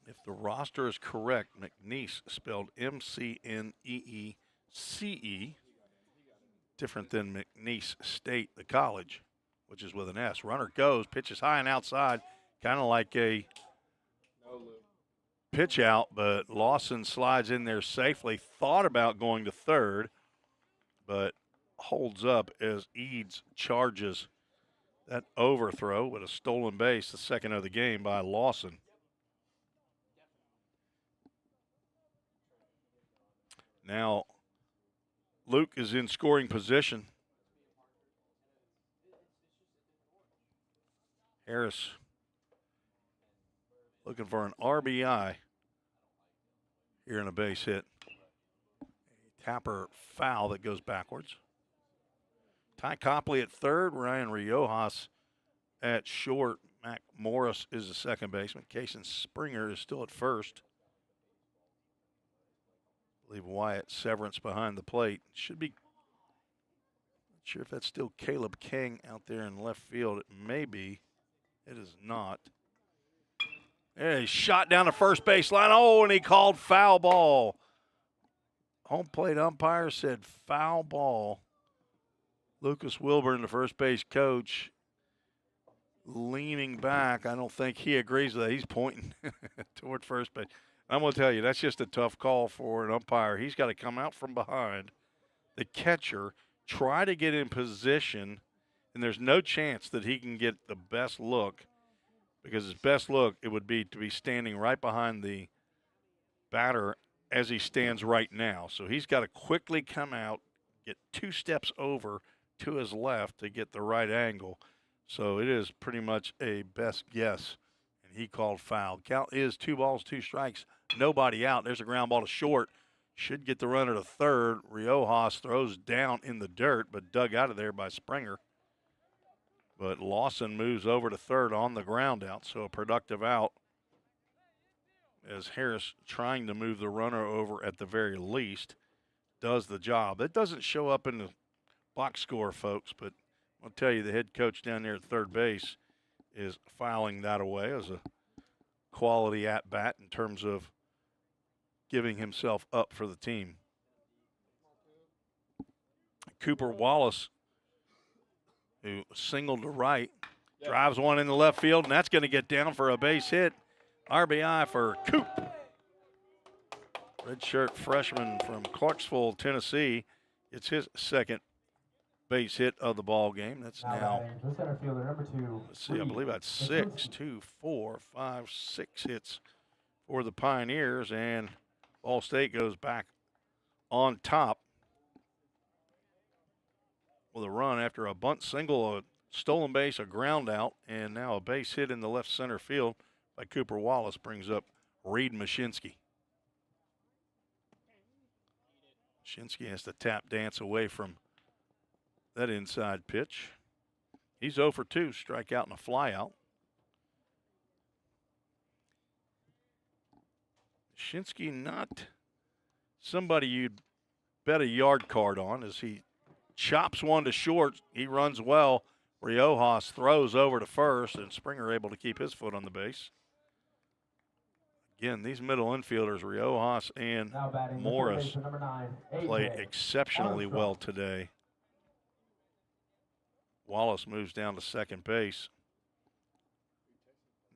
If the roster is correct, McNeese spelled McNeece, different than McNeese State, the college, which is with an S. Runner goes, pitches high and outside, kind of like a pitch out, but Lawson slides in there safely. Thought about going to third, but holds up as Eads charges that overthrow with a stolen base, the second of the game by Lawson. Now, Luke is in scoring position. Harris looking for an RBI here in a base hit. A tapper foul that goes backwards. Ty Copley at third, Ryan Riojas at short. Mac Morris is the second baseman. Kason Springer is still at first. I believe Wyatt Severance behind the plate. Should be, not sure if that's still Caleb King out there in left field. It may be. It is not. There, he shot down the first base line. Oh, and he called foul ball. Home plate umpire said foul ball. Lucas Wilburn, the first base coach, leaning back. I don't think he agrees with that. He's pointing toward first base. I'm going to tell you, that's just a tough call for an umpire. He's got to come out from behind the catcher, try to get in position, and there's no chance that he can get the best look, because his best look, it would be to be standing right behind the batter as he stands right now. So he's got to quickly come out, get 2 steps over to his left to get the right angle. So it is pretty much a best guess, and he called foul. Count is 2 balls, 2 strikes, nobody out. There's a ground ball to short. Should get the runner to third. Riojas throws down in the dirt, but dug out of there by Springer. But Lawson moves over to third on the ground out, so a productive out as Harris, trying to move the runner over at the very least, does the job. That doesn't show up in the box score, folks, but I'll tell you, the head coach down there at third base is filing that away as a quality at-bat in terms of giving himself up for the team. Cooper Wallace, who singled to right, drives one in the left field, and that's going to get down for a base hit. RBI for Coop. Redshirt freshman from Clarksville, Tennessee. It's his second base hit of the ball game. That's now, the center fielder, number 2. let's see, I believe that's 6, 2, 4, 5, 6 hits for the Pioneers, and Ball State goes back on top with a run after a bunt single, a stolen base, a ground out, and now a base hit in the left center field by Cooper Wallace brings up Reed Mashinsky. Mashinsky has to tap dance away from that inside pitch. He's 0 for 2, strikeout and a flyout. Mashinsky not somebody you'd bet a yard card on as he chops one to short. He runs well. Riojas throws over to first, and Springer able to keep his foot on the base. Again, these middle infielders, Riojas and Morris, Number 9, played exceptionally well today. Wallace moves down to second base.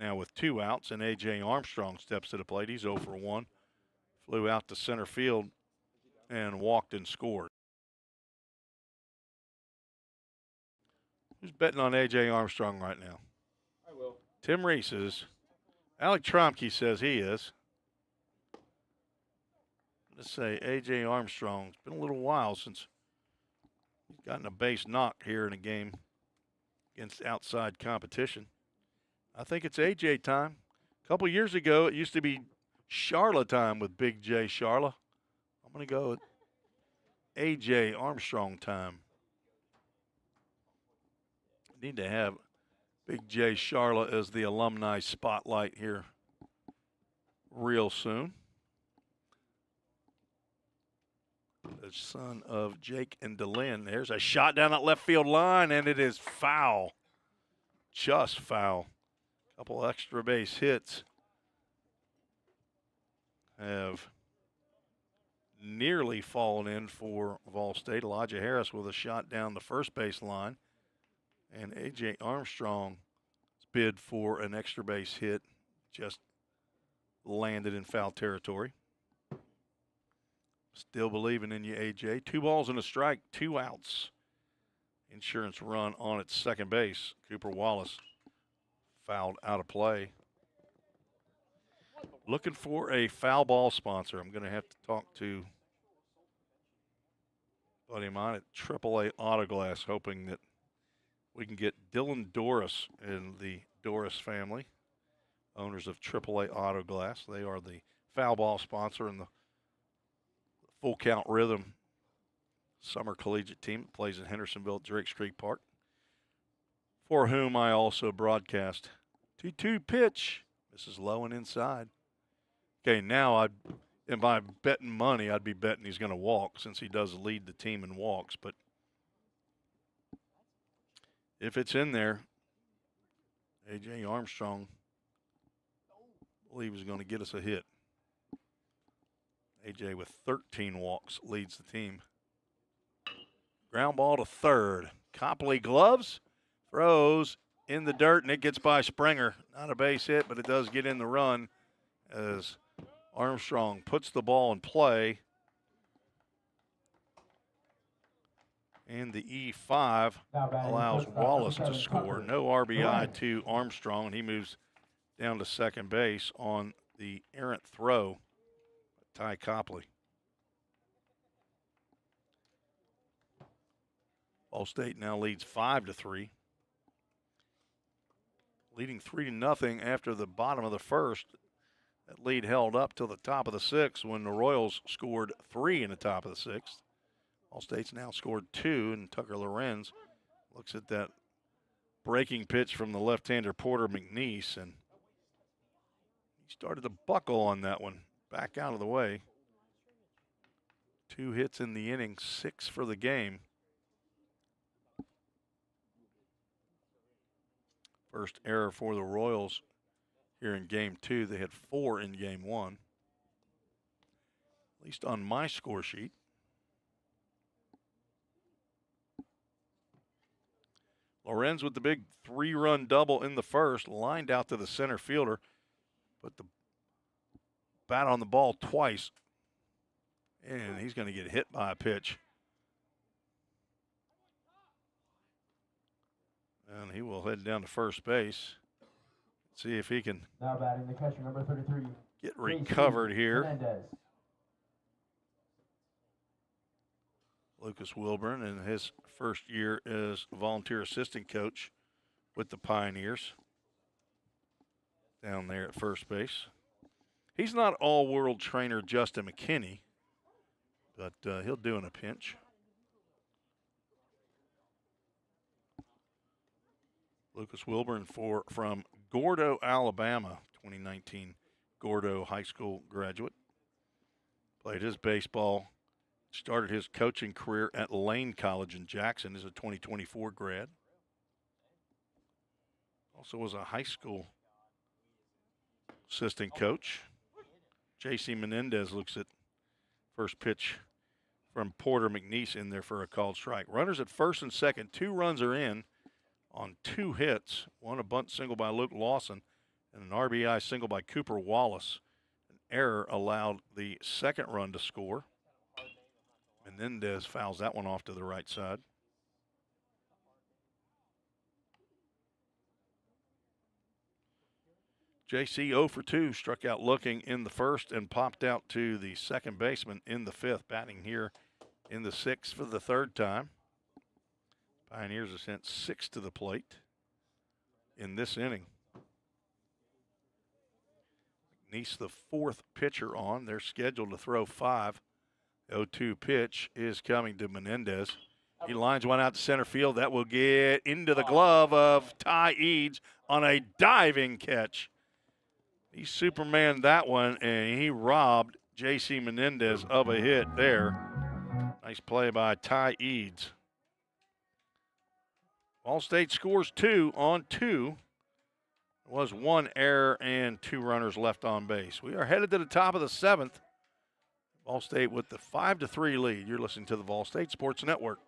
Now with 2 outs, and A.J. Armstrong steps to the plate. He's 0 for 1. Flew out to center field and walked and scored. Who's betting on A.J. Armstrong right now? I will. Tim Reese is. Alec Tromke says he is. Let's say A.J. Armstrong. It's been a little while since he's gotten a base knock here in a game against outside competition. I think it's A.J. time. A couple years ago, it used to be Charla time with Big J Charla. I'm going to go with A.J. Armstrong time. Need to have Big J Charla as the alumni spotlight here real soon. The son of Jake and DeLynn. There's a shot down that left field line, and it is foul. Just foul. Couple extra base hits have nearly fallen in for Vol State. Elijah Harris with a shot down the first base line. And A.J. Armstrong's bid for an extra base hit just landed in foul territory. Still believing in you, A.J. 2 balls and a strike, 2 outs. Insurance run on its second base. Cooper Wallace fouled out of play. Looking for a foul ball sponsor. I'm going to have to talk to a buddy of mine at AAA Autoglass, hoping that we can get Dylan Doris and the Doris family, owners of AAA Autoglass. They are the foul ball sponsor and the Full Count Rhythm summer collegiate team that plays in Hendersonville at Drake Street Park, for whom I also broadcast. 2-2 pitch. This is low and inside. Okay, now if I'm betting money, I'd be betting he's going to walk since he does lead the team in walks. But if it's in there, A.J. Armstrong, I believe, is going to get us a hit. A.J. with 13 walks leads the team. Ground ball to third. Copley gloves, throws in the dirt, and it gets by Springer. Not a base hit, but it does get in the run as Armstrong puts the ball in play. And the E5 allows Wallace to score. No RBI to Armstrong, and he moves down to second base on the errant throw. Ty Copley. Ball State now leads 5-3. Leading 3-0 after the bottom of the first. That lead held up till the top of the sixth when the Royals scored 3 in the top of the sixth. Ball State's now scored 2, and Tucker Lorenz looks at that breaking pitch from the left-hander Porter McNeese, and he started to buckle on that one. Back out of the way. 2 hits in the inning, 6 for the game. First error for the Royals here in game 2. They had 4 in game 1. At least on my score sheet. Lorenz with the big 3-run double in the first, lined out to the center fielder, put the bat on the ball twice, and he's going to get hit by a pitch. And he will head down to first base. See if he can Now batting the catcher, number 33. get recovered here. Hernandez. Lucas Wilburn in his first year as volunteer assistant coach with the Pioneers down there at first base. He's not all-world trainer Justin McKinney, but he'll do in a pinch. Lucas Wilburn from Gordo, Alabama, 2019 Gordo High School graduate. Played his baseball, started his coaching career at Lane College in Jackson as a 2024 grad. Also was a high school assistant coach. J.C. Menendez looks at first pitch from Porter McNeese in there for a called strike. Runners at first and second. 2 runs are in on 2 hits. One a bunt single by Luke Lawson and an RBI single by Cooper Wallace. An error allowed the second run to score. Menendez fouls that one off to the right side. JC 0 for 2, struck out looking in the first and popped out to the second baseman in the fifth, batting here in the sixth for the third time. Pioneers have sent 6 to the plate in this inning. McNeese, the fourth pitcher on. They're scheduled to throw 5. 0-2 pitch is coming to Menendez. He lines one out to center field. That will get into the glove of Ty Eads on a diving catch. He Supermaned that one, and he robbed J.C. Menendez of a hit there. Nice play by Ty Eads. Ball State scores 2 on 2. There was 1 error and 2 runners left on base. We are headed to the top of the 7th. Ball State with the 5-3 lead. You're listening to the Ball State Sports Network.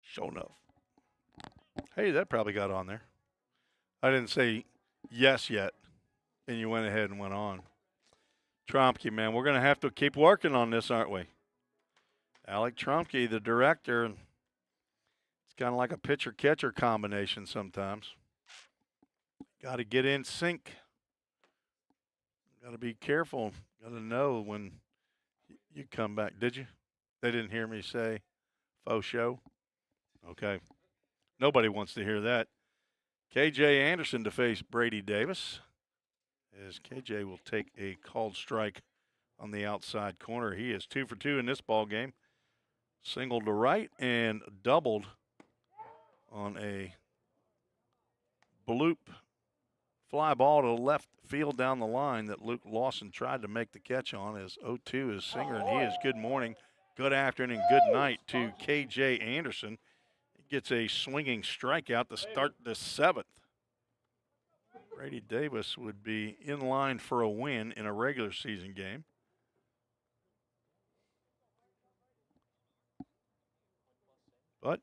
Sure enough. Hey, that probably got on there. I didn't say yes yet, and you went ahead and went on. Tromke, man, we're going to have to keep working on this, aren't we? Alec Tromke, the director, it's kind of like a pitcher-catcher combination sometimes. Got to get in sync. Got to be careful. Got to know when you come back. Did you? They didn't hear me say faux show? Okay. Nobody wants to hear that. KJ Anderson to face Brady Davis, as KJ will take a called strike on the outside corner. He is 2 for 2 in this ball game. Singled to right and doubled on a bloop fly ball to left field down the line that Luke Lawson tried to make the catch on. As 0-2 is Singer, and he is good morning, good afternoon, good night to KJ Anderson. Gets a swinging strikeout to start the 7th. Brady Davis would be in line for a win in a regular season game. But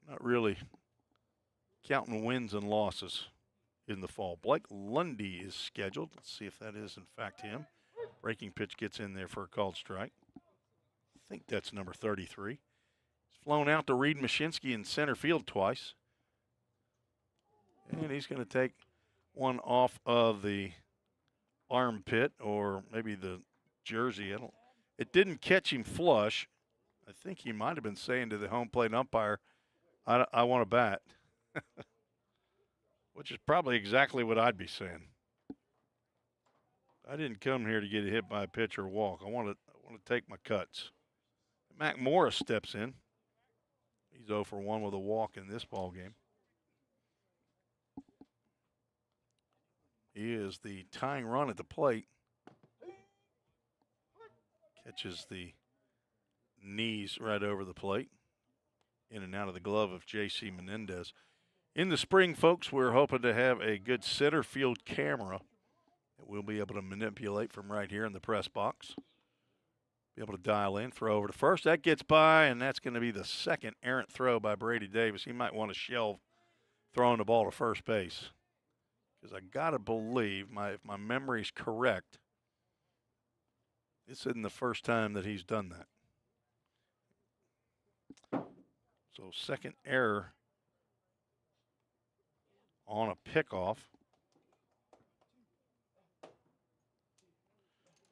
not really counting wins and losses in the fall. Blake Lundy is scheduled. Let's see if that is in fact him. Breaking pitch gets in there for a called strike. I think that's number 33. Flown out to Reed Mashinsky in center field twice. And he's going to take one off of the armpit or maybe the jersey. It didn't catch him flush. I think he might have been saying to the home plate umpire, I want to bat. Which is probably exactly what I'd be saying. I didn't come here to get hit by a pitch or walk. I want to take my cuts. Mac Morris steps in. He's 0 for 1 with a walk in this ball game. He is the tying run at the plate. Catches the knees right over the plate. In and out of the glove of J.C. Menendez. In the spring, folks, we're hoping to have a good center field camera that we'll be able to manipulate from right here in the press box. Be able to dial in, throw over to first. That gets by, and that's going to be the second errant throw by Brady Davis. He might want to shelve throwing the ball to first base. Because I got to believe, if my memory's correct, this isn't the first time that he's done that. So second error on a pickoff.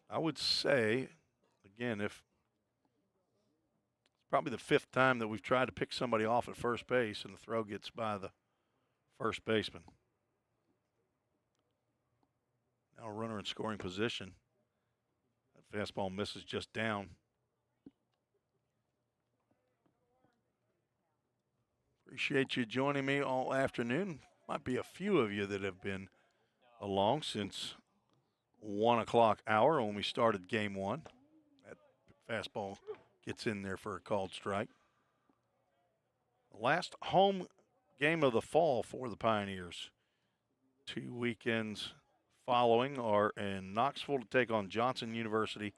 I would say, again, if it's probably the 5th time that we've tried to pick somebody off at first base and the throw gets by the first baseman. Now a runner in scoring position. That fastball misses just down. Appreciate you joining me all afternoon. Might be a few of you that have been along since 1 o'clock hour when we started game one. That fastball gets in there for a called strike. The last home game of the fall for the Pioneers. 2 weekends following are in Knoxville to take on Johnson University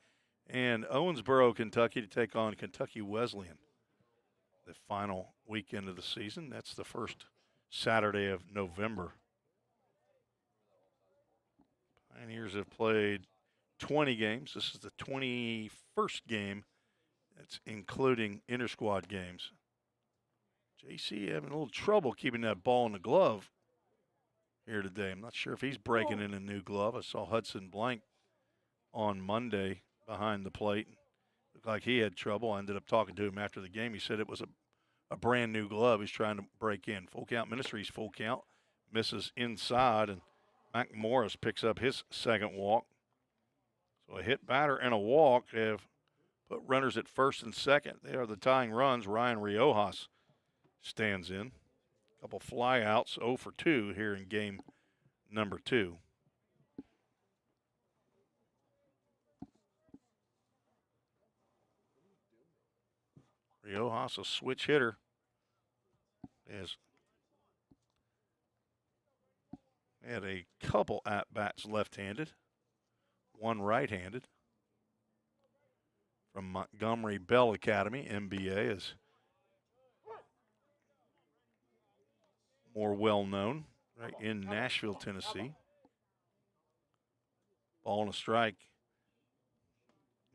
and Owensboro, Kentucky to take on Kentucky Wesleyan. The final weekend of the season. That's the first Saturday of November. Pioneers have played 20 games. This is the 21st game. That's including inter-squad games. JC having a little trouble keeping that ball in the glove here today. I'm not sure if he's breaking in a new glove. I saw Hudson Blank on Monday behind the plate. Looked like he had trouble. I ended up talking to him after the game. He said it was a brand new glove he's trying to break in. Full count Ministries, full count. Misses inside, and Mac Morris picks up his second walk. So a hit batter and a walk have put runners at first and second. They are the tying runs. Ryan Riojas stands in. A couple flyouts, 0 for 2 here in game number 2. Riojas, a switch hitter, has had a couple at-bats left-handed, one right-handed. From Montgomery Bell Academy, MBA, is more well-known, right in Nashville, Tennessee. Ball and a strike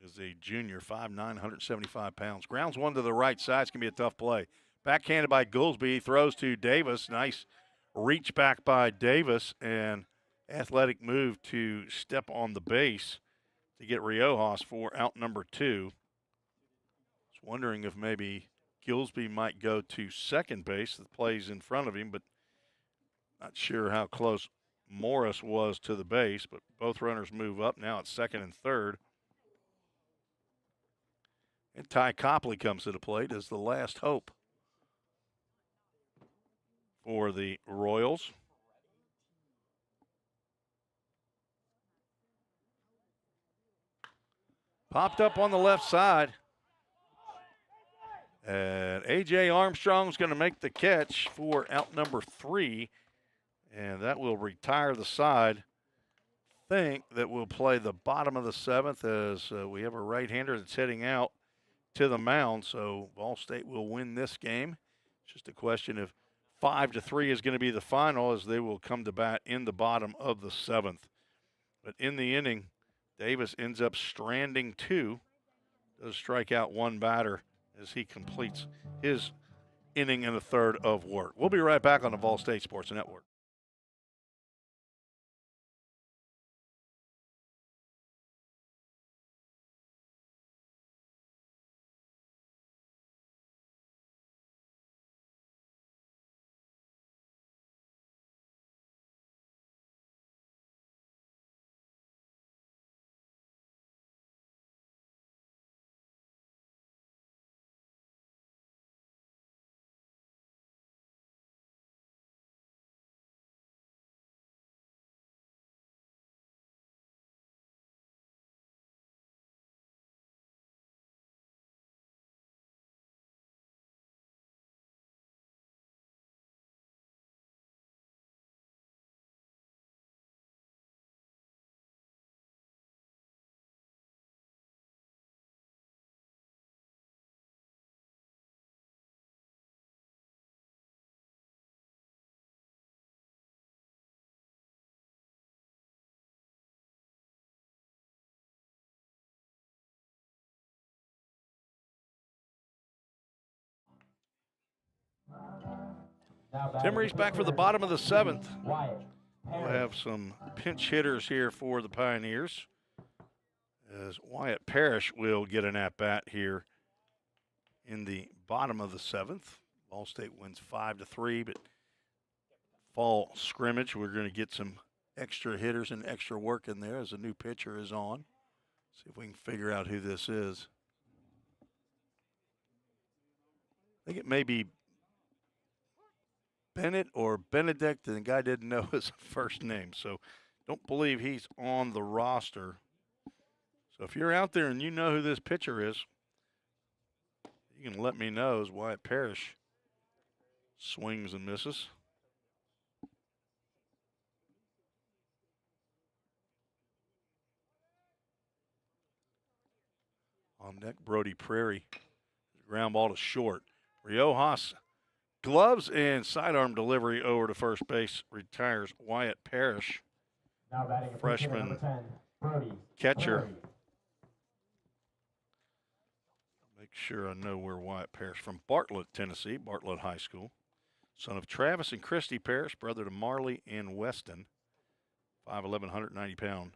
is a junior, 5'9", 175 pounds. Grounds one to the right side. It's going to be a tough play. Backhanded by Goolsby. Throws to Davis. Nice reach back by Davis and athletic move to step on the base to get Riojas for out number 2. I was wondering if maybe Gilsby might go to second base. The play's in front of him, but not sure how close Morris was to the base, but both runners move up. Now it's second and third. And Ty Copley comes to the plate as the last hope for the Royals. Popped up on the left side. And A.J. Armstrong's going to make the catch for out number 3. And that will retire the side. Think that we'll play the bottom of the 7th as we have a right-hander that's heading out to the mound. So Ball State will win this game. It's just a question of 5-3 is going to be the final as they will come to bat in the bottom of the 7th. But in the inning, Davis ends up stranding 2. Does strike out one batter as he completes his inning and a third of work. We'll be right back on the Ball State Sports Network. Tim Reese back for the bottom of the 7th. We'll have some pinch hitters here for the Pioneers as Wyatt Parrish will get an at-bat here in the bottom of the 7th. Ball State wins 5-3, but fall scrimmage, we're going to get some extra hitters and extra work in there as a new pitcher is on. See if we can figure out who this is. I think it may be Bennett or Benedict, and the guy didn't know his first name, so don't believe he's on the roster. So if you're out there and you know who this pitcher is, you can let me know as Wyatt Parrish swings and misses. On deck, Brody Prairie. Ground ball to short. Riojas gloves and sidearm delivery over to first base. Retires Wyatt Parrish, Now batting a pinch hitter, number freshman 10, Brody. catcher. Prairie. Make sure I know where Wyatt Parrish from. Bartlett, Tennessee, Bartlett High School. Son of Travis and Christy Parrish, brother to Marley and Weston. 5'11", 190-pound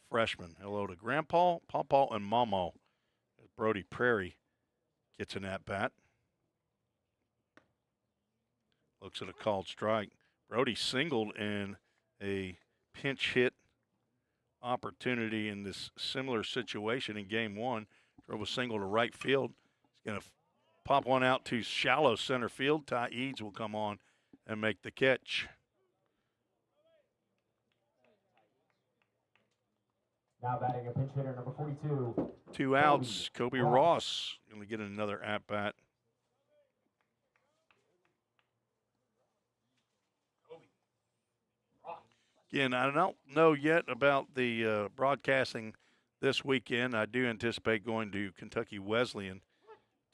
freshman. Hello to Grandpa, Pawpaw, and Mama. Brody Prairie gets an at-bat. Looks at a called strike. Brody singled in a pinch hit opportunity in this similar situation in game 1. Drove a single to right field. He's going to pop one out to shallow center field. Ty Eads will come on and make the catch. Now batting a pinch hitter, number 42. 2 outs. Kobe Ross going to get another at-bat. Again, I don't know yet about the broadcasting this weekend. I do anticipate going to Kentucky Wesleyan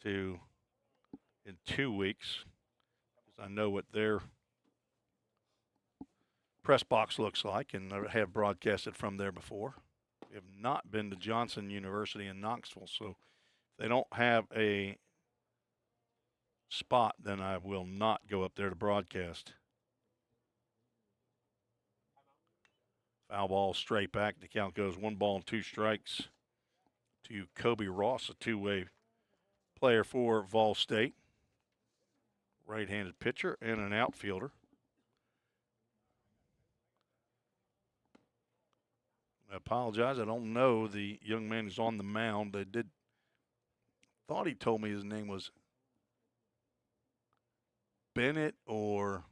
in 2 weeks, because I know what their press box looks like, and I have broadcasted from there before. We have not been to Johnson University in Knoxville, so if they don't have a spot, then I will not go up there to broadcast. Foul ball straight back. The count goes 1 ball and 2 strikes to Kobe Ross, a two-way player for Vol State. Right-handed pitcher and an outfielder. I apologize. I don't know the young man who's on the mound. Thought he told me his name was Bennett or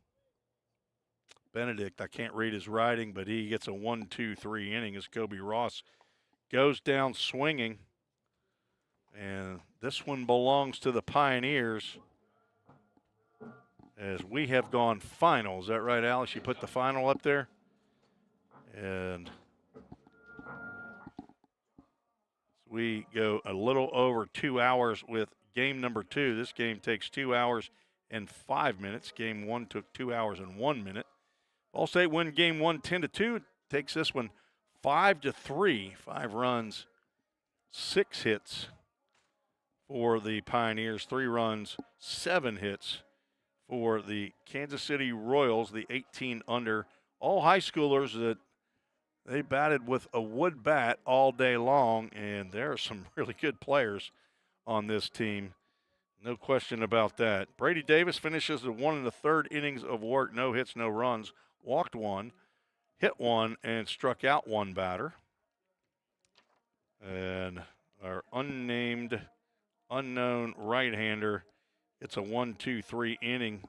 Benedict. I can't read his writing, but he gets a 1-2-3 inning as Kobe Ross goes down swinging. And this one belongs to the Pioneers, as we have gone final. Is that right, Alex? You put the final up there? And we go a little over 2 hours with game number 2. This game takes 2 hours and 5 minutes. Game 1 took 2 hours and 1 minute. Ball State win game 1 10-2. Takes this one 5-3. 5 runs, 6 hits for the Pioneers. 3 runs, 7 hits for the Kansas City Royals, the 18 under. All high schoolers that they batted with a wood bat all day long, and there are some really good players on this team. No question about that. Brady Davis finishes the 1 1/3 innings of work. No hits, no runs. Walked 1, hit 1, and struck out 1 batter. And our unnamed, unknown right-hander, it's a 1-2-3 inning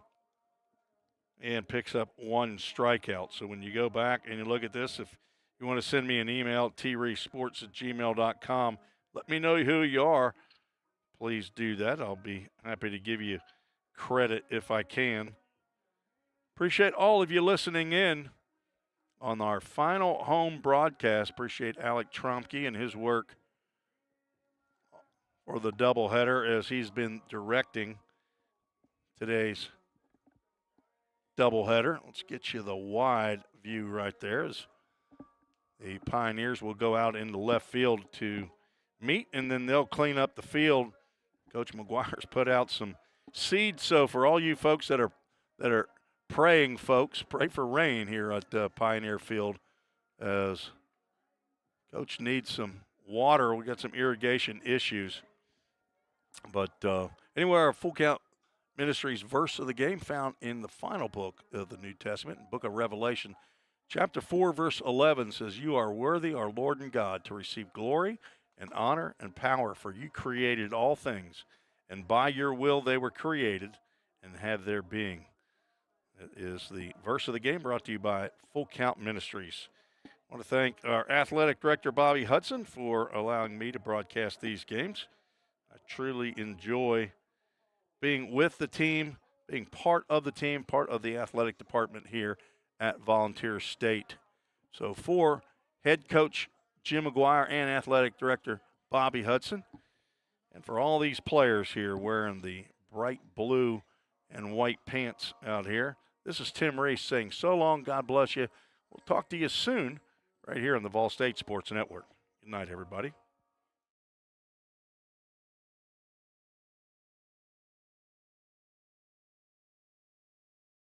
and picks up 1 strikeout. So when you go back and you look at this, if you want to send me an email, treesports@gmail.com, let me know who you are. Please do that. I'll be happy to give you credit if I can. Appreciate all of you listening in on our final home broadcast. Appreciate Alec Tromke and his work for the doubleheader as he's been directing today's doubleheader. Let's get you the wide view right there as the Pioneers will go out into left field to meet, and then they'll clean up the field. Coach McGuire's put out some seeds, so for all you folks that are praying, folks, pray for rain here at Pioneer Field, as Coach needs some water. We got some irrigation issues. But anyway, our Full Count Ministries verse of the game found in the final book of the New Testament, book of Revelation. Chapter 4, verse 11 says, "You are worthy, our Lord and God, to receive glory and honor and power, for you created all things, and by your will they were created and have their being." It is the verse of the game brought to you by Full Count Ministries. I want to thank our athletic director, Bobby Hudson, for allowing me to broadcast these games. I truly enjoy being with the team, being part of the team, part of the athletic department here at Volunteer State. So for head coach Jim McGuire and athletic director Bobby Hudson, and for all these players here wearing the bright blue and white pants out here, this is Tim Reese saying so long, God bless you. We'll talk to you soon right here on the Vol State Sports Network. Good night, everybody.